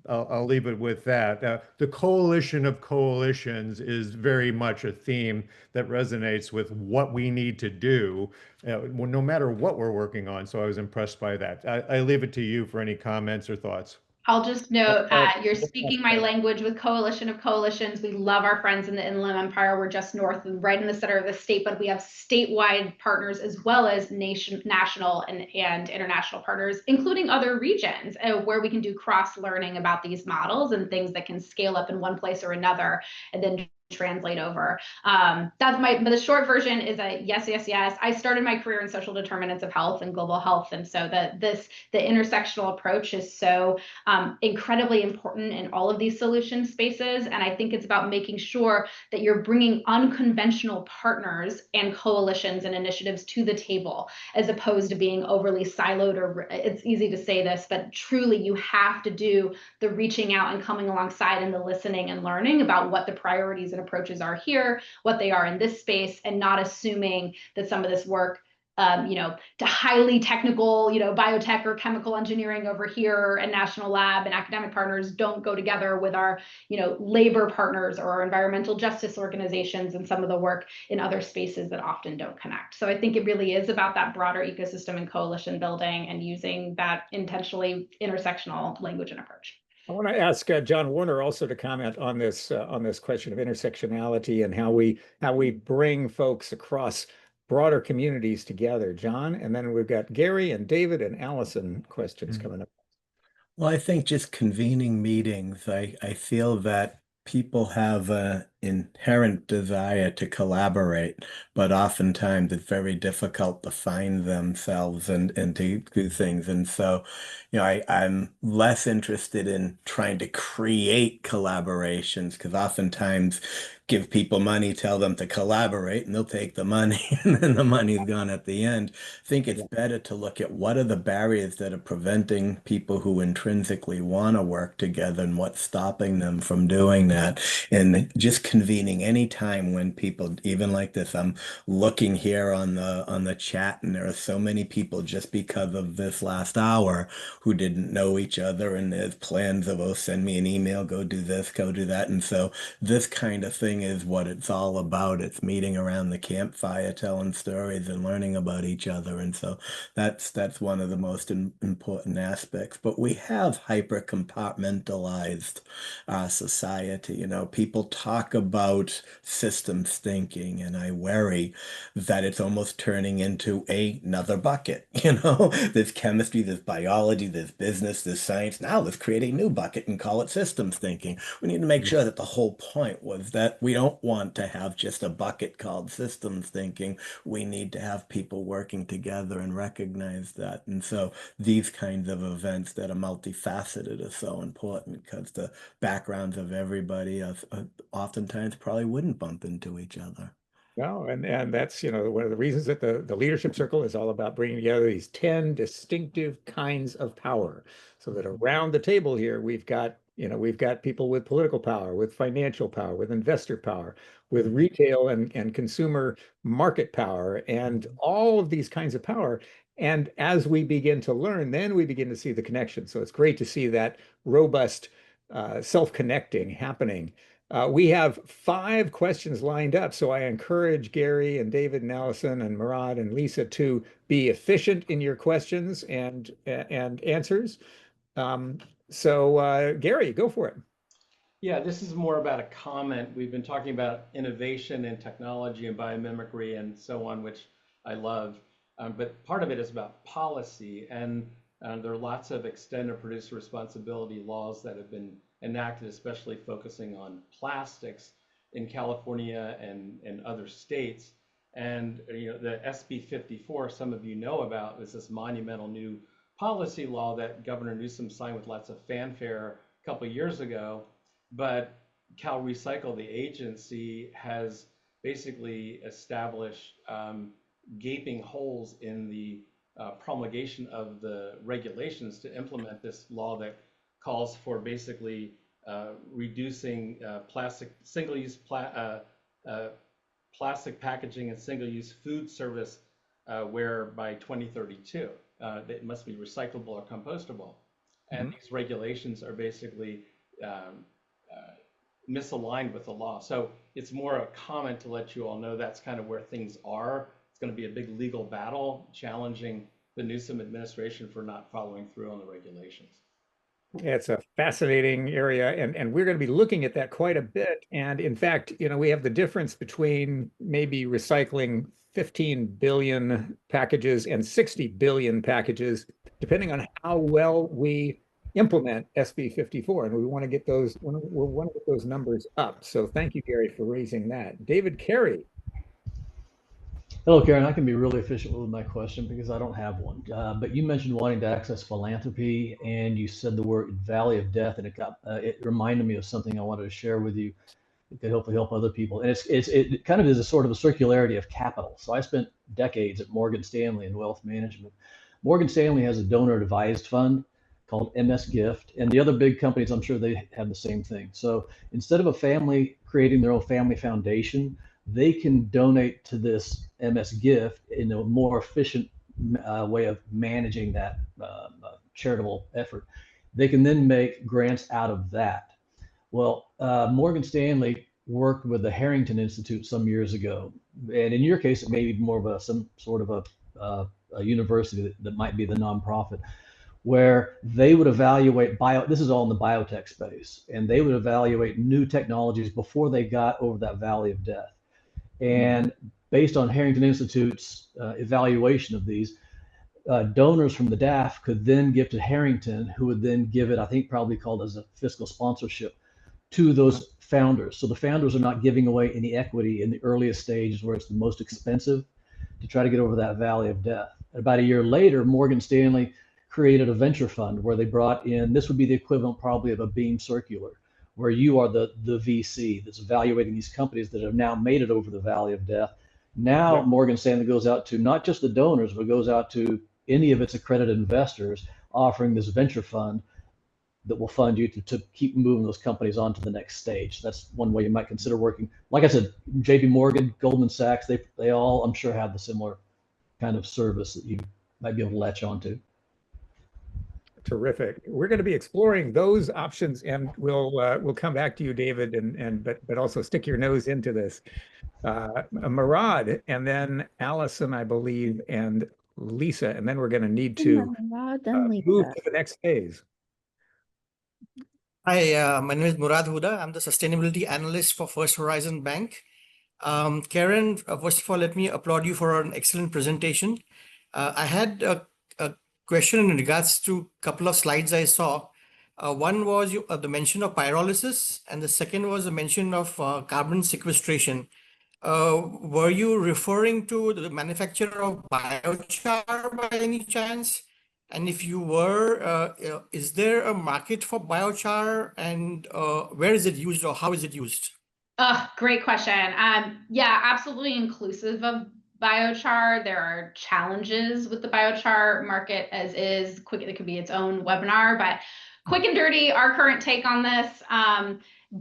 I'll leave it with that. The coalition of coalitions is very much a theme that resonates with what we need to do, no matter what we're working on. So I was impressed by that. I leave it to you for any comments or thoughts. I'll just note, you're speaking my Okay. language with Coalition of Coalitions. We love our friends in the Inland Empire. We're just north and right in the center of the state, but we have statewide partners as well as national and international partners, including other regions where we can do cross-learning about these models and things that can scale up in one place or another and then translate over. But the short version is a yes, yes, yes. I started my career in social determinants of health and global health. And so the intersectional approach is so incredibly important in all of these solution spaces. And I think it's about making sure that you're bringing unconventional partners and coalitions and initiatives to the table, as opposed to being overly siloed, or it's easy to say this, but truly you have to do the reaching out and coming alongside and the listening and learning about what the priorities and approaches are here, what they are in this space, and not assuming that some of this work to highly technical, biotech or chemical engineering over here and national lab and academic partners don't go together with our, labor partners or our environmental justice organizations and some of the work in other spaces that often don't connect. So I think it really is about that broader ecosystem and coalition building and using that intentionally intersectional language and approach. I want to ask John Warner also to comment on this question of intersectionality and how we bring folks across broader communities together. John, and then we've got Gary and David and Allison questions coming up. Well, I think just convening meetings, I feel that people have an inherent desire to collaborate, but oftentimes it's very difficult to find themselves and to do things. And so, I'm less interested in trying to create collaborations because oftentimes give people money, tell them to collaborate, and they'll take the money, and then the money's gone at the end. I think it's better to look at what are the barriers that are preventing people who intrinsically want to work together and what's stopping them from doing that. And just convening any time when people, even like this, I'm looking here on the chat, and there are so many people just because of this last hour who didn't know each other, and there's plans of, oh, send me an email, go do this, go do that. And so this kind of thing is what it's all about. It's meeting around the campfire, telling stories and learning about each other. And so that's one of the most important aspects. But we have hyper compartmentalized society. People talk about systems thinking, and I worry that it's almost turning into another bucket. There's chemistry, there's biology, there's business, there's science. Now let's create a new bucket and call it systems thinking. We need to make sure that the whole point was that we don't want to have just a bucket called systems thinking. We need to have people working together and recognize that. And so these kinds of events that are multifaceted are so important because the backgrounds of everybody oftentimes probably wouldn't bump into each other. No, and that's, one of the reasons that the leadership circle is all about bringing together these 10 distinctive kinds of power, so that around the table here we've got people with political power, with financial power, with investor power, with retail and consumer market power, and all of these kinds of power. And as we begin to learn, then we begin to see the connection. So it's great to see that robust self-connecting happening. We have 5 questions lined up, so I encourage Gary and David and Allison and Murad and Lisa to be efficient in your questions and answers. Gary, go for it. Yeah, this is more about a comment. We've been talking about innovation and technology and biomimicry and so on, which I love. But part of it is about policy, and there are lots of extended producer responsibility laws that have been enacted, especially focusing on plastics in California and other states. And the SB 54, some of you know about, is this monumental new policy law that Governor Newsom signed with lots of fanfare a couple of years ago. But Cal Recycle, the agency, has basically established gaping holes in the promulgation of the regulations to implement this law that calls for basically reducing plastic, single-use plastic packaging and single-use food service ware by 2032. It must be recyclable or compostable. And these regulations are basically misaligned with the law. So it's more a comment to let you all know that's kind of where things are. It's going to be a big legal battle challenging the Newsom administration for not following through on the regulations. It's a fascinating area, and we're going to be looking at that quite a bit. And in fact, we have the difference between maybe recycling 15 billion packages and 60 billion packages, depending on how well we implement SB 54. And we want to get those numbers up. So thank you, Gary, for raising that. David Carey. Hello, Karen. I can be really efficient with my question because I don't have one. But you mentioned wanting to access philanthropy, and you said the word valley of death, and it reminded me of something I wanted to share with you that could hopefully help other people. And it kind of is a sort of a circularity of capital. So I spent decades at Morgan Stanley in wealth management. Morgan Stanley has a donor advised fund called MS Gift, and the other big companies, I'm sure they have the same thing. So instead of a family creating their own family foundation, they can donate to this MS Gift in a more efficient way of managing that charitable effort. They can then make grants out of that. Well, Morgan Stanley worked with the Harrington Institute some years ago, and in your case, it may be more of some sort of a university that might be the nonprofit, where they would evaluate this is all in the biotech space, and they would evaluate new technologies before they got over that valley of death. And based on Harrington Institute's evaluation of these, donors from the DAF could then give to Harrington, who would then give it, I think probably called as a fiscal sponsorship, to those founders. So the founders are not giving away any equity in the earliest stages where it's the most expensive to try to get over that valley of death. About a year later, Morgan Stanley created a venture fund where they brought in, this would be the equivalent probably of a Beam Circular, where you are the VC that's evaluating these companies that have now made it over the valley of death. Now, Morgan Stanley goes out to not just the donors, but goes out to any of its accredited investors, offering this venture fund that will fund you to keep moving those companies on to the next stage. That's one way you might consider working. Like I said, JP Morgan, Goldman Sachs, they all, I'm sure, have the similar kind of service that you might be able to latch onto. Terrific. We're going to be exploring those options, and we'll come back to you, David, but also stick your nose into this. Murad, and then Allison, I believe, and Lisa, and then we're going to need to move to the next phase. Hi, my name is Murad Huda. I'm the sustainability analyst for First Horizon Bank. Karen, first of all, let me applaud you for an excellent presentation. I had a question in regards to a couple of slides I saw. One was the mention of pyrolysis, and the second was the mention of carbon sequestration. Were you referring to the manufacture of biochar by any chance? And if you were, is there a market for biochar, and where is it used, or how is it used? Great question. Yeah, absolutely inclusive of biochar. There are challenges with the biochar market as is. It could be its own webinar, but quick and dirty, our current take on this.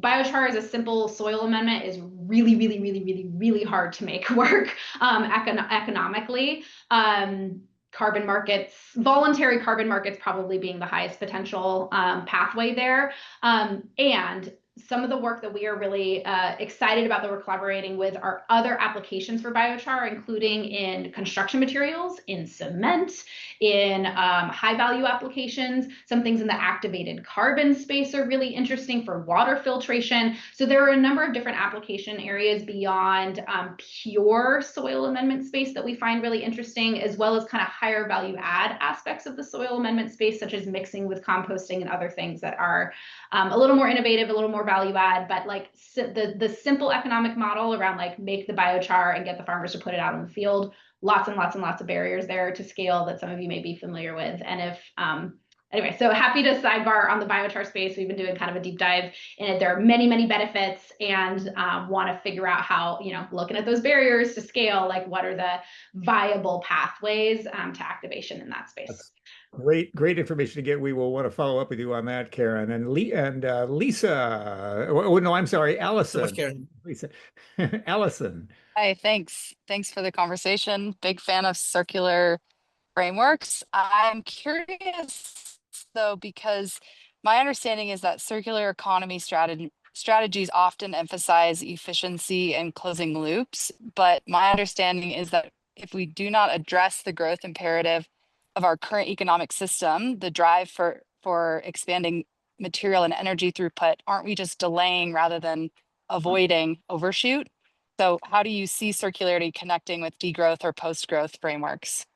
Biochar as a simple soil amendment is really, really, really, really, really hard to make work economically. Carbon markets, voluntary carbon markets probably being the highest potential pathway there. And some of the work that we are really excited about that we're collaborating with are other applications for biochar, including in construction materials, in cement, in high value applications. Some things in the activated carbon space are really interesting for water filtration. So there are a number of different application areas beyond pure soil amendment space that we find really interesting, as well as kind of higher value add aspects of the soil amendment space, such as mixing with composting and other things that are a little more innovative, a little more value add, but like the simple economic model around like make the biochar and get the farmers to put it out in the field, lots and lots and lots of barriers there to scale that some of you may be familiar with. And if anyway, so happy to sidebar on the biochar space. We've been doing kind of a deep dive in it. There are many, many benefits, and want to figure out how, looking at those barriers to scale, like what are the viable pathways to activation in that space. That's great information to get. We will want to follow up with you on that, Karen. And Lisa. Oh no, I'm sorry, Allison. So much, Karen. Lisa, Allison. Hi, thanks. Thanks for the conversation. Big fan of circular frameworks. I'm curious though, because my understanding is that circular economy strategies often emphasize efficiency and closing loops. But my understanding is that if we do not address the growth imperative of our current economic system, the drive for for expanding material and energy throughput, aren't we just delaying rather than avoiding overshoot? So how do you see circularity connecting with degrowth or post-growth frameworks?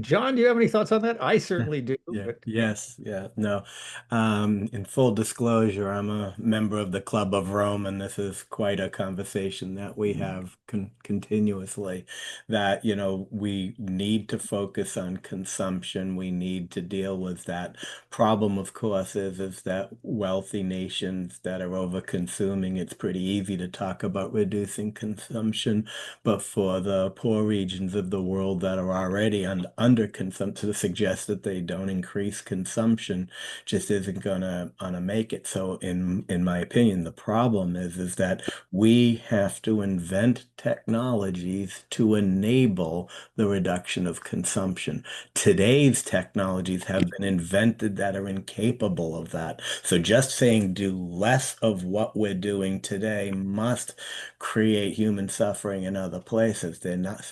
John, do you have any thoughts on that? I certainly do. Yeah, But yes, yeah, no. In full disclosure, I'm a member of the Club of Rome, and this is quite a conversation that we have continuously, that, we need to focus on consumption. We need to deal with that problem, of course, is that wealthy nations that are over consuming, it's pretty easy to talk about reducing consumption, but for the poor regions of the world that are already under consumption, to suggest that they don't increase consumption just isn't gonna make it. So in my opinion, the problem is that we have to invent technologies to enable the reduction of consumption. Today's technologies have been invented that are incapable of that. So just saying do less of what we're doing today must create human suffering in other places.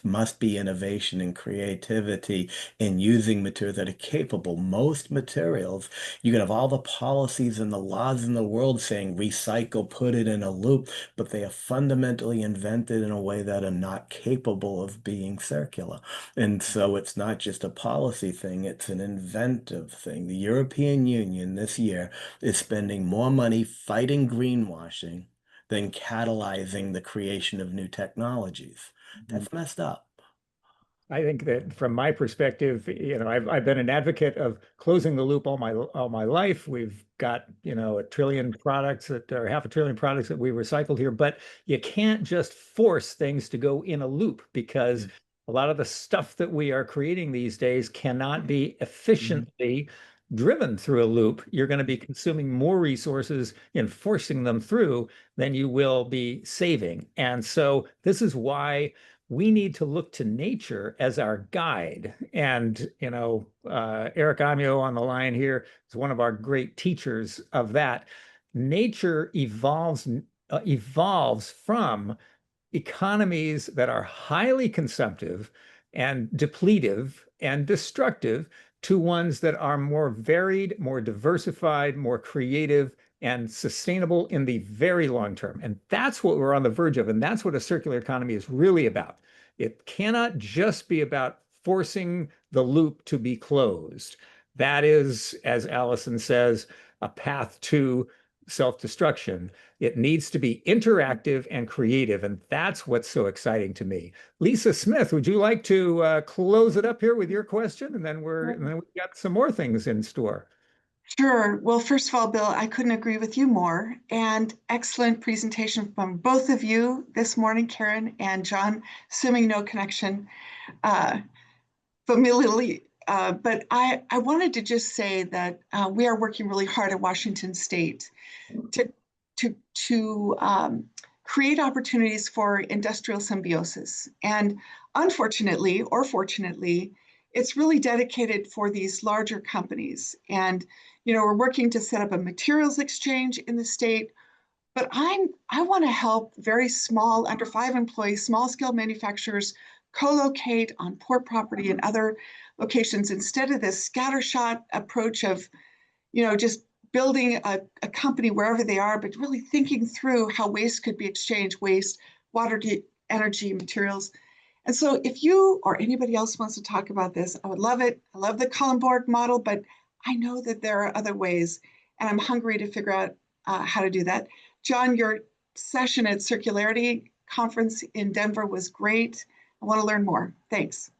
Must be innovation and creativity in using materials that are capable. Most materials, you can have all the policies and the laws in the world saying recycle, put it in a loop, but they are fundamentally invented in a way that are not capable of being circular. And so it's not just a policy thing, it's an inventive thing. The European Union this year is spending more money fighting greenwashing than catalyzing the creation of new technologies. That's messed up. I think that from my perspective, I've been an advocate of closing the loop all my life. We've got, 1 trillion products that are 500 billion products that we recycled here, but you can't just force things to go in a loop, because a lot of the stuff that we are creating these days cannot be efficiently driven through a loop. You're going to be consuming more resources in forcing them through than you will be saving. And so this is why we need to look to nature as our guide. And, Eric Amio on the line here is one of our great teachers of that. Nature evolves from economies that are highly consumptive and depletive and destructive to ones that are more varied, more diversified, more creative, and sustainable in the very long term. And that's what we're on the verge of. And that's what a circular economy is really about. It cannot just be about forcing the loop to be closed. That is, as Allison says, a path to self-destruction. It needs to be interactive and creative. And that's what's so exciting to me. Lisa Smith, would you like to close it up here with your question? And then we've got some more things in store. Sure. Well, first of all, Bill, I couldn't agree with you more. And excellent presentation from both of you this morning, Karen and John, assuming no connection familially. But I wanted to just say that we are working really hard at Washington State to create opportunities for industrial symbiosis. And unfortunately, or fortunately, it's really dedicated for these larger companies. And we're working to set up a materials exchange in the state, but I want to help very small, under 5 employees, small scale manufacturers co-locate on port property and other locations instead of this scattershot approach of, just building a company wherever they are, but really thinking through how waste could be exchanged, waste, water, energy, materials. And so if you or anybody else wants to talk about this, I would love it. I love the column board model, but I know that there are other ways, and I'm hungry to figure out how to do that. John, your session at Circularity Conference in Denver was great. I want to learn more. Thanks.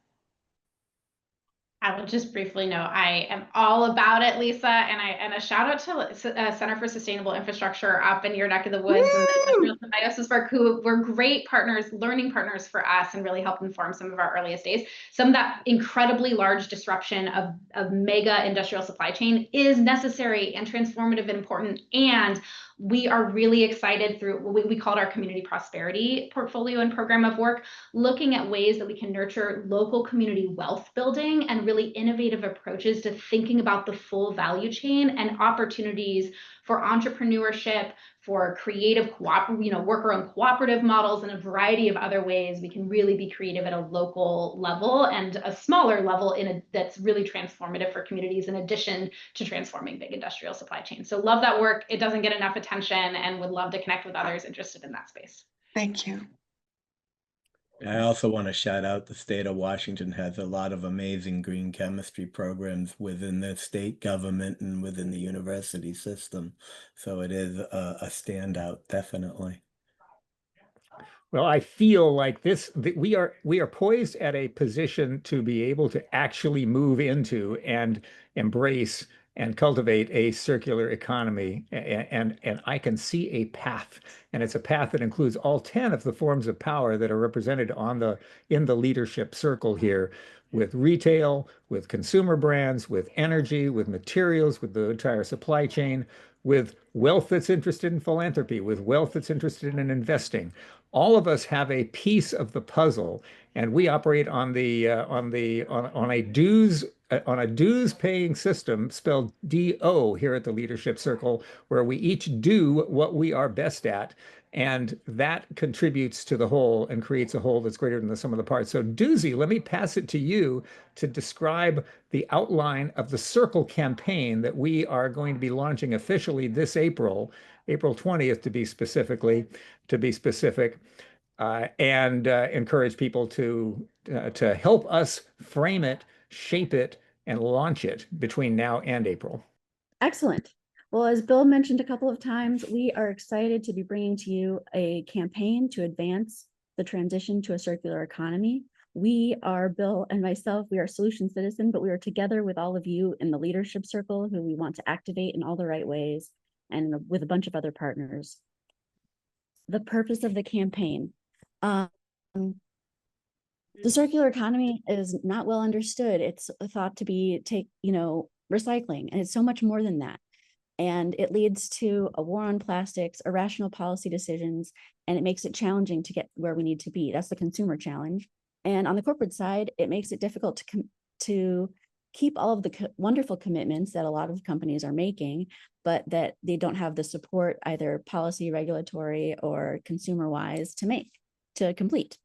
I will just briefly note, I am all about it, Lisa, and a shout out to Center for Sustainable Infrastructure up in your neck of the woods and the Industrial Symbiosis Work, who were great partners, learning partners for us, and really helped inform some of our earliest days. Some of that incredibly large disruption of mega industrial supply chain is necessary and transformative and important. And we are really excited through what we called our community prosperity portfolio and program of work, looking at ways that we can nurture local community wealth building and really innovative approaches to thinking about the full value chain and opportunities for entrepreneurship, for creative worker-owned cooperative models and a variety of other ways we can really be creative at a local level and a smaller level that's really transformative for communities in addition to transforming big industrial supply chains. So love that work. It doesn't get enough attention and would love to connect with others interested in that space. Thank you. I also want to shout out the state of Washington has a lot of amazing green chemistry programs within the state government and within the university system. So it is a standout, definitely. Well, I feel like we are poised at a position to be able to actually move into and embrace and cultivate a circular economy, and I can see a path, and it's a path that includes all 10 of the forms of power that are represented in the leadership circle here, with retail, with consumer brands, with energy, with materials, with the entire supply chain, with wealth that's interested in philanthropy, with wealth that's interested in investing. All of us have a piece of the puzzle, and we operate on a dues paying system spelled DO here at the Leadership Circle, where we each do what we are best at, and that contributes to the whole and creates a whole that's greater than the sum of the parts. So Doozy, let me pass it to you to describe the outline of the Circle campaign that we are going to be launching officially this April 20th to be specific, and encourage people to help us frame it, shape it, and launch it between now and April. Excellent. Well, as Bill mentioned a couple of times, we are excited to be bringing to you a campaign to advance the transition to a circular economy. We are, Bill and myself, we are Solution Citizen, but we are together with all of you in the Leadership Circle who we want to activate in all the right ways and with a bunch of other partners. The purpose of the campaign. The circular economy is not well understood. It's thought to be recycling, and it's so much more than that. And it leads to a war on plastics, irrational policy decisions, and it makes it challenging to get where we need to be. That's the consumer challenge. And on the corporate side, it makes it difficult to keep all of the wonderful commitments that a lot of companies are making, but that they don't have the support, either policy, regulatory, or consumer-wise, to complete.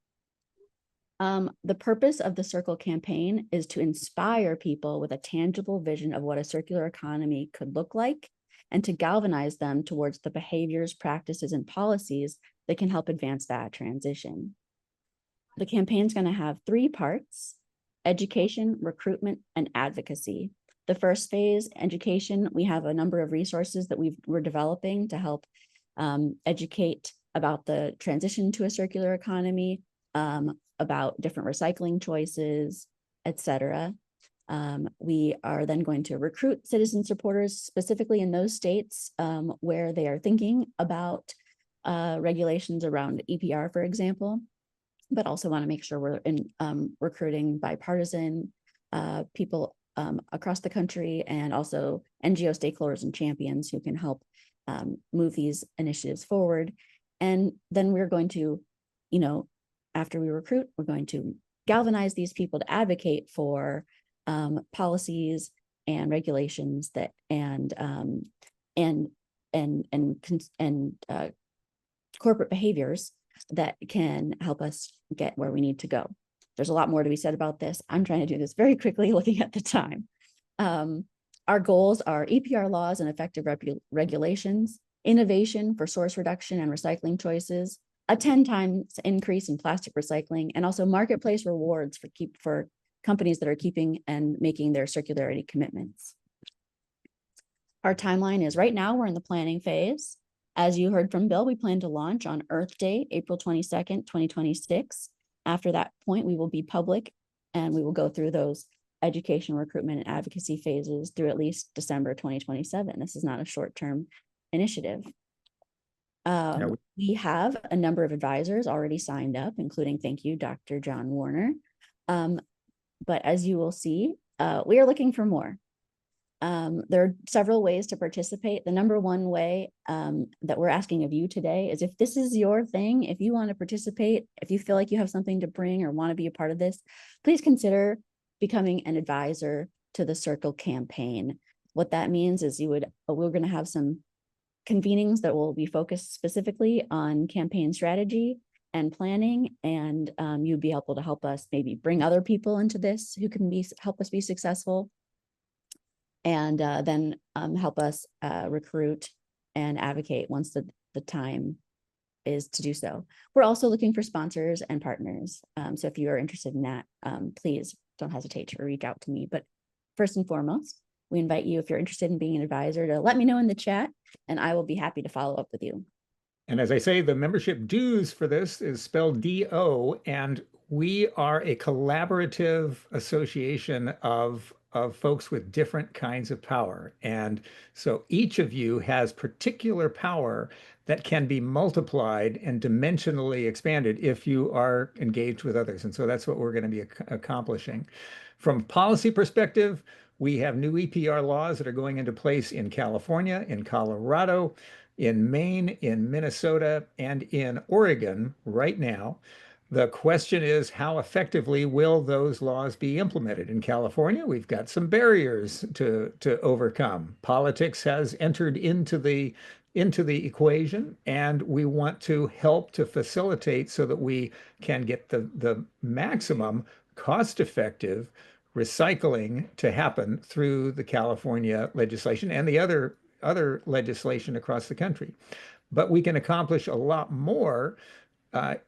The purpose of the Circle campaign is to inspire people with a tangible vision of what a circular economy could look like, and to galvanize them towards the behaviors, practices, and policies that can help advance that transition. The campaign is going to have 3 parts: education, recruitment, and advocacy. The first phase, education, we have a number of resources that we're developing to help educate about the transition to a circular economy, about different recycling choices, etc. We are then going to recruit citizen supporters, specifically in those states where they are thinking about regulations around EPR, for example, but also want to make sure we're recruiting bipartisan people across the country, and also NGO stakeholders and champions who can help move these initiatives forward. And then we're going to, after we recruit, we're going to galvanize these people to advocate for policies and regulations that and corporate behaviors that can help us get where we need to go. There's a lot more to be said about this. I'm trying to do this very quickly, looking at the time. Our goals are EPR laws and effective regulations, innovation for source reduction and recycling choices, a 10 times increase in plastic recycling, and also marketplace rewards for companies that are keeping and making their circularity commitments. Our timeline is right now, we're in the planning phase. As you heard from Bill, we plan to launch on Earth Day, April 22nd, 2026. After that point, we will be public, and we will go through those education, recruitment, and advocacy phases through at least December 2027. This is not a short-term initiative. We have a number of advisors already signed up, including, thank you, Dr. John Warner. But as you will see, we are looking for more. There are several ways to participate. The number one way that we're asking of you today is, if this is your thing, if you want to participate, if you feel like you have something to bring or want to be a part of this, please consider becoming an advisor to the Circle campaign. What that means is we're going to have some convenings that will be focused specifically on campaign strategy and planning, and you'd be able to help us maybe bring other people into this who can help us be successful, and then help us recruit and advocate once the time is to do so. We're also looking for sponsors and partners. So if you are interested in that, please don't hesitate to reach out to me. But first and foremost, we invite you, if you're interested in being an advisor, to let me know in the chat, and I will be happy to follow up with you. And as I say, the membership dues for this is spelled D-O, and we are a collaborative association of folks with different kinds of power. And so each of you has particular power that can be multiplied and dimensionally expanded if you are engaged with others. And so that's what we're going to be accomplishing. From a policy perspective, we have new EPR laws that are going into place in California, in Colorado, in Maine, in Minnesota, and in Oregon right now. The question is, how effectively will those laws be implemented? In California, we've got some barriers to overcome. Politics has entered into the equation, and we want to help to facilitate so that we can get the maximum cost-effective recycling to happen through the California legislation and the other legislation across the country. But we can accomplish a lot more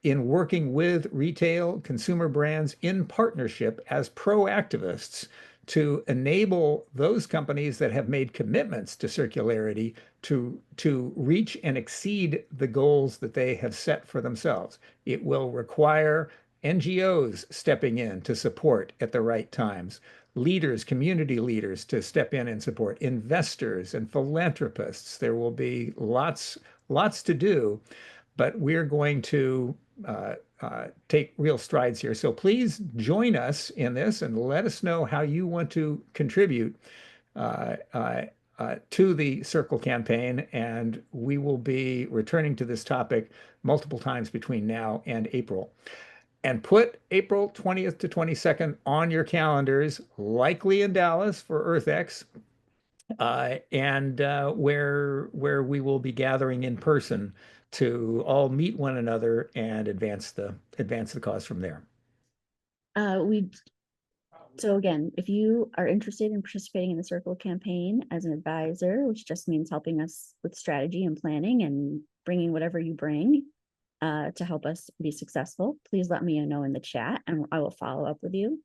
in working with retail consumer brands in partnership as proactivists to enable those companies that have made commitments to circularity to reach and exceed the goals that they have set for themselves. It will require NGOs stepping in to support at the right times, leaders, community leaders to step in and support, investors and philanthropists. There will be lots to do, but we're going to take real strides here. So please join us in this and let us know how you want to contribute to the Circle campaign. And we will be returning to this topic multiple times between now and April. And put April 20th to 22nd on your calendars, likely in Dallas for EarthX, and where we will be gathering in person to all meet one another and advance the cause from there. So again, if you are interested in participating in the Circle campaign as an advisor, which just means helping us with strategy and planning and bringing whatever you bring to help us be successful, please let me know in the chat and I will follow up with you.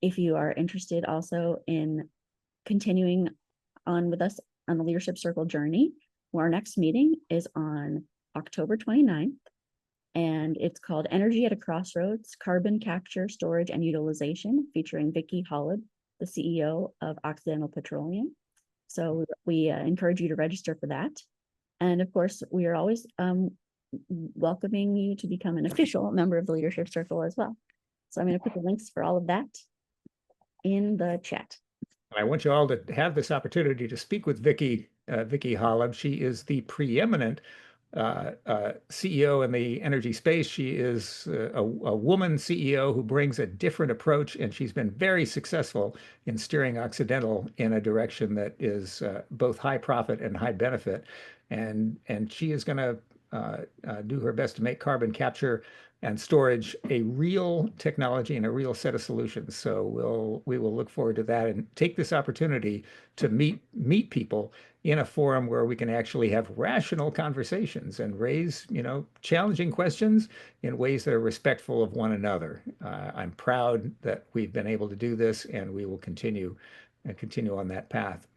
If you are interested also in continuing on with us on the Leadership Circle journey, our next meeting is on October 29th, and it's called Energy at a Crossroads, Carbon Capture, Storage, and Utilization, featuring Vicki Holub, the CEO of Occidental Petroleum. So we encourage you to register for that. And of course, we are always welcoming you to become an official member of the Leadership Circle as well. So I'm going to put the links for all of that in the chat. I want you all to have this opportunity to speak with Vicki Holub. She is the preeminent CEO in the energy space. She is a woman CEO who brings a different approach, and she's been very successful in steering Occidental in a direction that is both high profit and high benefit. And she is going to do her best to make carbon capture and storage a real technology and a real set of solutions. So we will look forward to that and take this opportunity to meet people in a forum where we can actually have rational conversations and raise, challenging questions in ways that are respectful of one another. I'm proud that we've been able to do this, and we will continue on that path.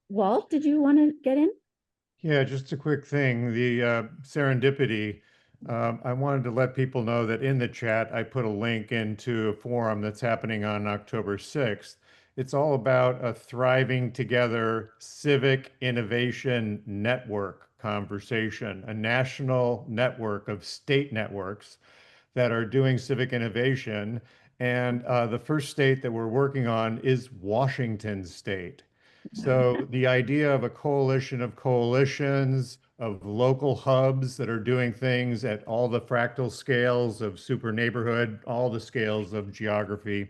Walt, did you want to get in? Yeah, just a quick thing. The serendipity. I wanted to let people know that in the chat, I put a link into a forum that's happening on October 6th. It's all about a thriving together civic innovation network conversation, a national network of state networks that are doing civic innovation. And the first state that we're working on is Washington State. So the idea of a coalition of coalitions, of local hubs that are doing things at all the fractal scales of super neighborhood, all the scales of geography,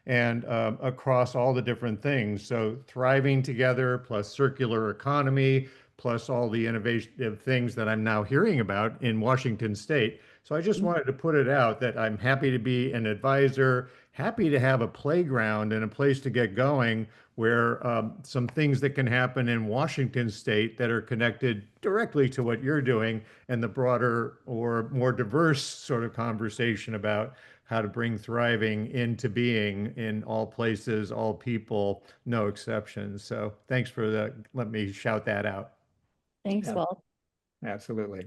and across all the different things. So thriving together plus circular economy plus all the innovative things that I'm now hearing about in Washington State. So I just wanted to put it out that I'm happy to be an advisor, happy to have a playground and a place to get going where some things that can happen in Washington State that are connected directly to what you're doing and the broader or more diverse sort of conversation about how to bring thriving into being in all places, all people, no exceptions. So thanks for that. Let me shout that out. Thanks, Yeah. Walt. Absolutely.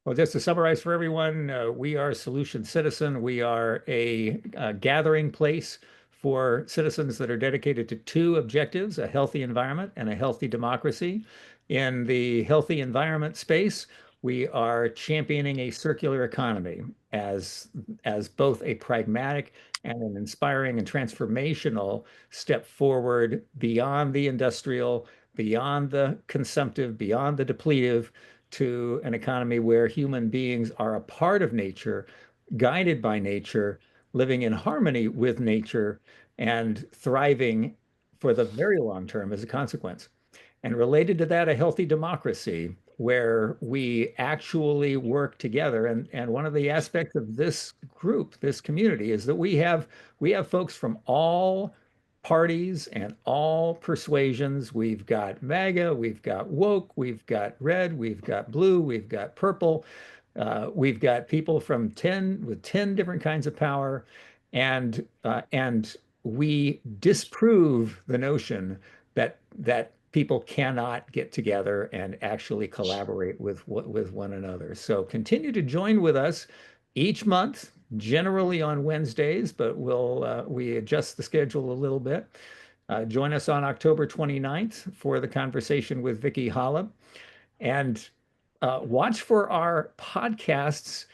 Well, just to summarize for everyone, we are Solution Citizen. We are a gathering place for citizens that are dedicated to two objectives, a healthy environment and a healthy democracy. In the healthy environment space, we are championing a circular economy as both a pragmatic and an inspiring and transformational step forward beyond the industrial, beyond the consumptive, beyond the depletive, to an economy where human beings are a part of nature, guided by nature, living in harmony with nature, and thriving for the very long term as a consequence. And related to that, a healthy democracy where we actually work together. And one of the aspects of this group, this community, is that we have folks from all parties and all persuasions. We've got MAGA, we've got woke, we've got red, we've got blue, we've got purple. We've got people from 10 different kinds of power, and we disprove the notion that people cannot get together and actually collaborate with one another. So continue to join with us each month, generally on Wednesdays, but we adjust the schedule a little bit. Join us on October 29th for the conversation with Vicky Hollab. And watch for our podcasts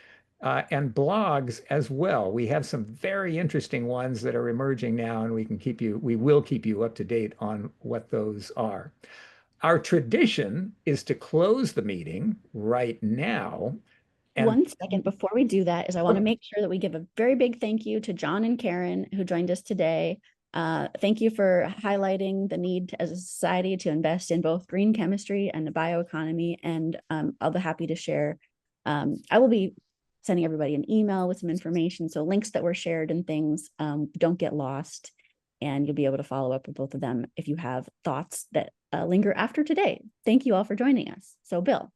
and blogs as well. We have some very interesting ones that are emerging now, and we will keep you up to date on what those are. Our tradition is to close the meeting right now. And 1 second before we do that is I want to make sure that we give a very big thank you to John and Karen who joined us today. Thank you for highlighting the need as a society to invest in both green chemistry and the bioeconomy. And I'll be happy to share. I will be sending everybody an email with some information. So links that were shared and things don't get lost. And you'll be able to follow up with both of them if you have thoughts that linger after today. Thank you all for joining us. So Bill.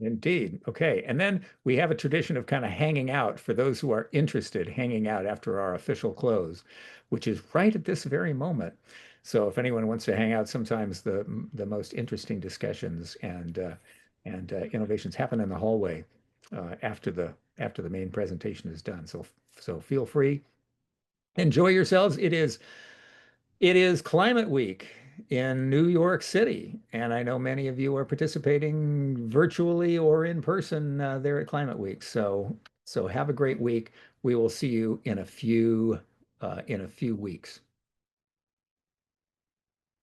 Indeed. Okay. And then we have a tradition of kind of hanging out for those who are interested, hanging out after our official close, which is right at this very moment. So if anyone wants to hang out, sometimes the most interesting discussions and innovations happen in the hallway after the main presentation is done. So feel free. Enjoy yourselves. It is Climate Week in New York City, and I know many of you are participating virtually or in person there at Climate Week. So have a great week. We will see you in a few weeks.